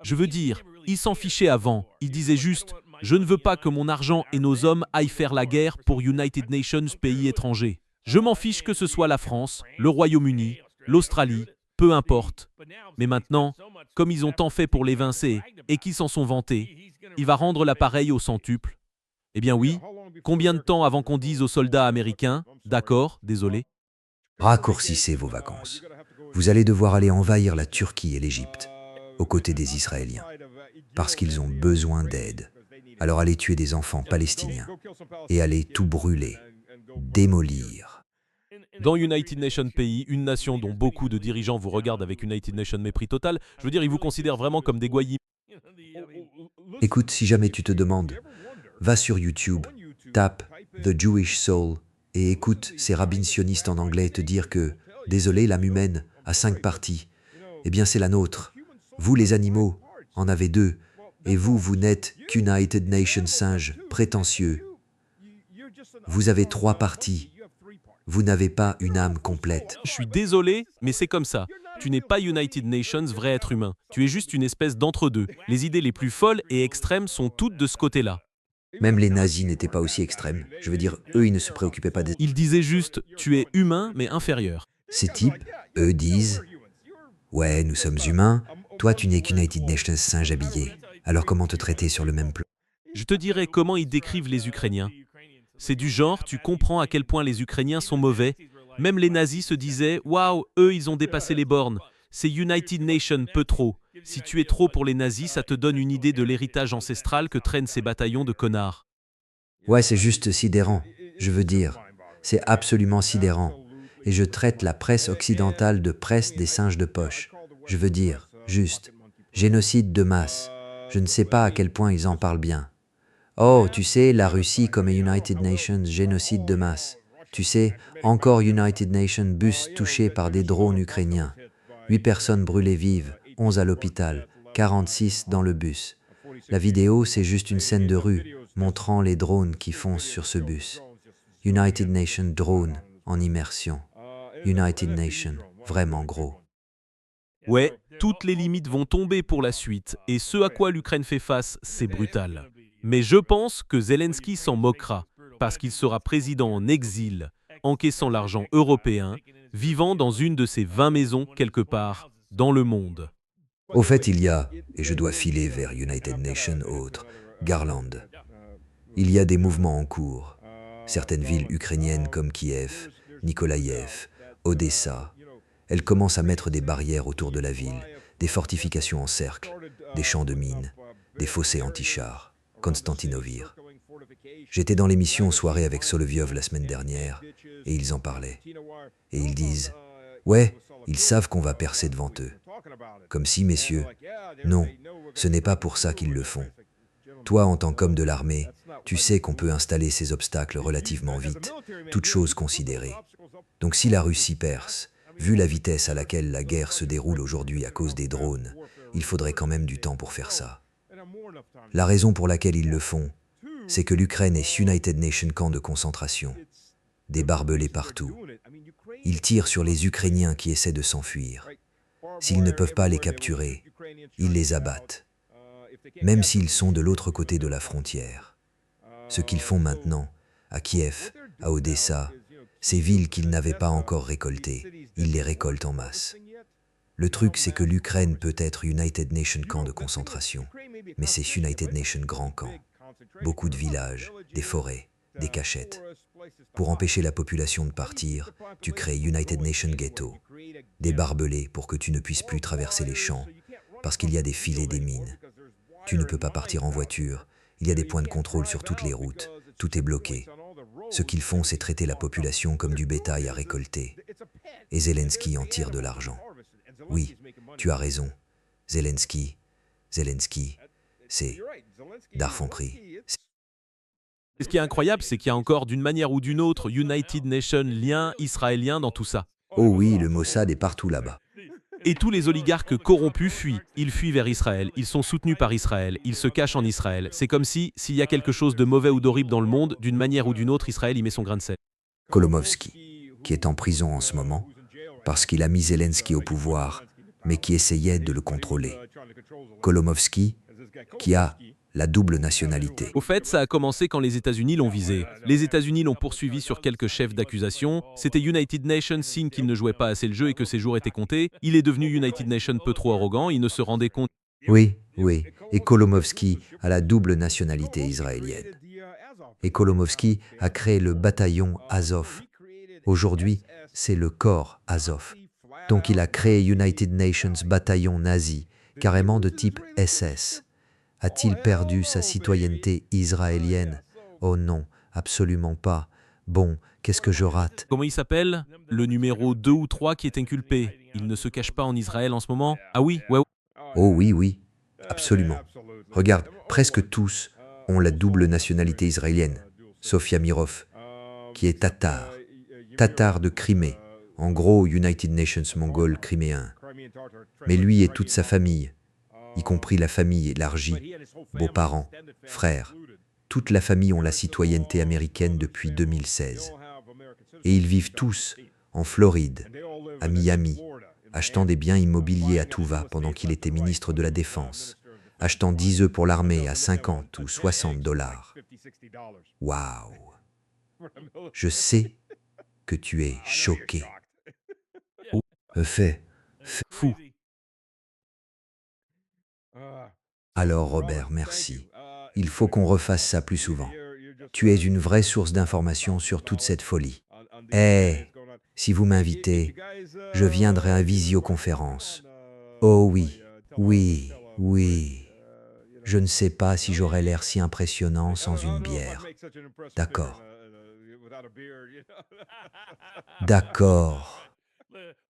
Je veux dire, il s'en fichait avant, il disait juste « Je ne veux pas que mon argent et nos hommes aillent faire la guerre pour United Nations, pays étrangers. Je m'en fiche que ce soit la France, le Royaume-Uni, l'Australie, peu importe. Mais maintenant, comme ils ont tant fait pour l'évincer et qu'ils s'en sont vantés, il va rendre l'appareil au centuple. Eh bien oui, combien de temps avant qu'on dise aux soldats américains « D'accord, désolé ». raccourcissez vos vacances. Vous allez devoir aller envahir la Turquie et l'Égypte, aux côtés des Israéliens, parce qu'ils ont besoin d'aide. Alors allez tuer des enfants palestiniens et allez tout brûler, démolir. Dans United Nations pays, une nation dont beaucoup de dirigeants vous regardent avec United Nations mépris total, je veux dire, ils vous considèrent vraiment comme des goyis. Écoute, si jamais tu te demandes, va sur YouTube, tape The Jewish Soul et écoute ces rabbins sionistes en anglais te dire que, désolé, l'âme humaine a 5 parties. Eh bien, c'est la nôtre. Vous, les animaux, en avez 2. Et vous, vous n'êtes qu'United Nations singe, prétentieux. Vous avez 3 parties. Vous n'avez pas une âme complète. Je suis désolé, mais c'est comme ça. Tu n'es pas United Nations, vrai être humain. Tu es juste une espèce d'entre-deux. Les idées les plus folles et extrêmes sont toutes de ce côté-là. Même les nazis n'étaient pas aussi extrêmes. Je veux dire, eux, ils ne se préoccupaient pas des... Ils disaient juste « tu es humain, mais inférieur ». Ces types, eux, disent « Ouais, nous sommes humains, toi, tu n'es qu'United Nations singe habillé. Alors comment te traiter sur le même plan ?» Je te dirai comment ils décrivent les Ukrainiens. C'est du genre, tu comprends à quel point les Ukrainiens sont mauvais. Même les nazis se disaient « Waouh, eux, ils ont dépassé les bornes. C'est United Nations, peu trop. » Si tu es trop pour les nazis, ça te donne une idée de l'héritage ancestral que traînent ces bataillons de connards. Ouais, c'est juste sidérant. Je veux dire, c'est absolument sidérant. Et je traite la presse occidentale de presse des singes de poche. Je veux dire, juste, génocide de masse. Je ne sais pas à quel point ils en parlent bien. Oh, tu sais, la Russie comme United Nations, génocide de masse. Tu sais, encore United Nations, bus touché par des drones ukrainiens. 8 personnes brûlées vives, 11 à l'hôpital, 46 dans le bus. La vidéo, c'est juste une scène de rue, montrant les drones qui foncent sur ce bus. United Nations drone en immersion. United Nations, vraiment gros. Ouais, toutes les limites vont tomber pour la suite, et ce à quoi l'Ukraine fait face, c'est brutal. Mais je pense que Zelensky s'en moquera, parce qu'il sera président en exil, encaissant l'argent européen, vivant dans une de ses 20 maisons quelque part dans le monde. Au fait, il y a, et je dois filer vers United Nations autres, Garland. Il y a des mouvements en cours. Certaines villes ukrainiennes comme Kiev, Nikolaïev, Odessa, elles commencent à mettre des barrières autour de la ville, des fortifications en cercle, des champs de mines, des fossés anti-chars, Konstantinovir. J'étais dans l'émission Soirée avec Solovyov la semaine dernière, et ils en parlaient. Et ils disent, ouais, ils savent qu'on va percer devant eux. Comme si, messieurs, non, ce n'est pas pour ça qu'ils le font. Toi, en tant qu'homme de l'armée, tu sais qu'on peut installer ces obstacles relativement vite, toutes choses considérées. Donc si la Russie perce, vu la vitesse à laquelle la guerre se déroule aujourd'hui à cause des drones, il faudrait quand même du temps pour faire ça. La raison pour laquelle ils le font, c'est que l'Ukraine est United Nations camp de concentration, des barbelés partout. Ils tirent sur les Ukrainiens qui essaient de s'enfuir. S'ils ne peuvent pas les capturer, ils les abattent, même s'ils sont de l'autre côté de la frontière. Ce qu'ils font maintenant, à Kiev, à Odessa, ces villes qu'ils n'avaient pas encore récoltées, ils les récoltent en masse. Le truc, c'est que l'Ukraine peut être United Nations camp de concentration, mais c'est United Nations grand camp. Beaucoup de villages, des forêts, des cachettes. Pour empêcher la population de partir, tu crées United Nations ghetto, des barbelés pour que tu ne puisses plus traverser les champs, parce qu'il y a des filets des mines. Tu ne peux pas partir en voiture, il y a des points de contrôle sur toutes les routes, tout est bloqué. Ce qu'ils font, c'est traiter la population comme du bétail à récolter. Et Zelensky en tire de l'argent. Oui, tu as raison. Zelensky, c'est d'argenterie. Ce qui est incroyable, c'est qu'il y a encore d'une manière ou d'une autre United Nations lien israélien dans tout ça. Oh oui, le Mossad est partout là-bas. Et tous les oligarques corrompus fuient. Ils fuient vers Israël, ils sont soutenus par Israël, ils se cachent en Israël. C'est comme si, s'il y a quelque chose de mauvais ou d'horrible dans le monde, d'une manière ou d'une autre, Israël y met son grain de sel. Kolomovsky, qui est en prison en ce moment, parce qu'il a mis Zelensky au pouvoir, mais qui essayait de le contrôler. Kolomovsky, qui a la double nationalité. Au fait, ça a commencé quand les États-Unis l'ont visé. Les États-Unis l'ont poursuivi sur quelques chefs d'accusation. C'était United Nations signe qu'il ne jouait pas assez le jeu et que ses jours étaient comptés. Il est devenu United Nations peu trop arrogant, il ne se rendait compte. Oui, et Kolomovsky a la double nationalité israélienne. Et Kolomovsky a créé le bataillon Azov. Aujourd'hui, c'est le corps Azov. Donc il a créé United Nations bataillon nazi, carrément de type SS. A-t-il perdu sa citoyenneté israélienne? Oh non, absolument pas. Bon, qu'est-ce que je rate? Comment il s'appelle? Le numéro 2 ou 3 qui est inculpé. Il ne se cache pas en Israël en ce moment? Ah oui, ouais. Oh oui, absolument. Regarde, presque tous ont la double nationalité israélienne, sauf Yamirov, qui est tatar de Crimée, en gros United Nations mongol criméen. Mais lui et toute sa famille, y compris la famille élargie, beaux-parents, frères, toute la famille ont la citoyenneté américaine depuis 2016. Et ils vivent tous en Floride, à Miami, achetant des biens immobiliers à tout va pendant qu'il était ministre de la Défense, achetant 10 œufs pour l'armée à 50 ou 60 dollars. Waouh! Je sais que tu es choqué. Fais. Fou. Alors Robert, merci. Il faut qu'on refasse ça plus souvent. Tu es une vraie source d'information sur toute cette folie. Eh, si vous m'invitez, je viendrai à visioconférence. Oh oui, oui, oui. Je ne sais pas si j'aurais l'air si impressionnant sans une bière. D'accord. D'accord.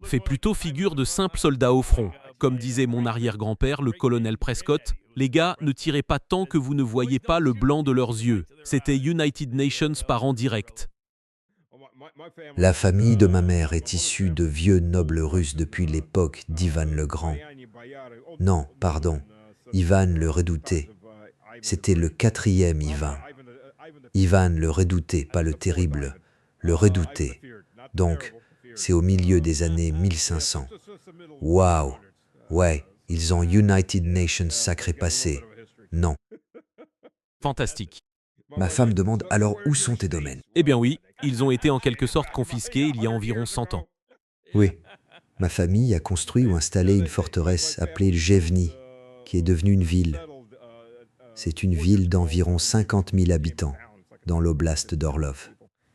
Fait plutôt figure de simple soldat au front. Comme disait mon arrière-grand-père, le colonel Prescott, les gars, ne tirez pas tant que vous ne voyez pas le blanc de leurs yeux. C'était United Nations par en direct. La famille de ma mère est issue de vieux nobles russes depuis l'époque d'Ivan le Grand. Non, pardon, Ivan le Redouté. C'était le 4e Ivan. Ivan le Redouté, pas le terrible, le Redouté. Donc, c'est au milieu des années 1500. Waouh! Ouais, ils ont United Nations sacré passé. Non. Fantastique. Ma femme demande alors où sont tes domaines? Eh bien oui, ils ont été en quelque sorte confisqués il y a environ 100 ans. Oui. Ma famille a construit ou installé une forteresse appelée Jevny, qui est devenue une ville. C'est une ville d'environ 50 000 habitants, dans l'oblast d'Orlov.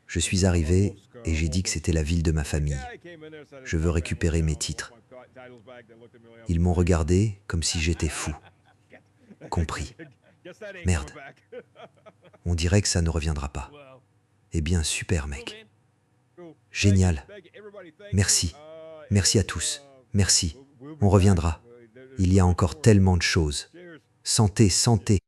Je suis arrivé et j'ai dit que c'était la ville de ma famille. Je veux récupérer mes titres. Ils m'ont regardé comme si j'étais fou. Compris. Merde. On dirait que ça ne reviendra pas. Eh bien, super mec. Génial. Merci. Merci à tous. Merci. On reviendra. Il y a encore tellement de choses. Santé, santé.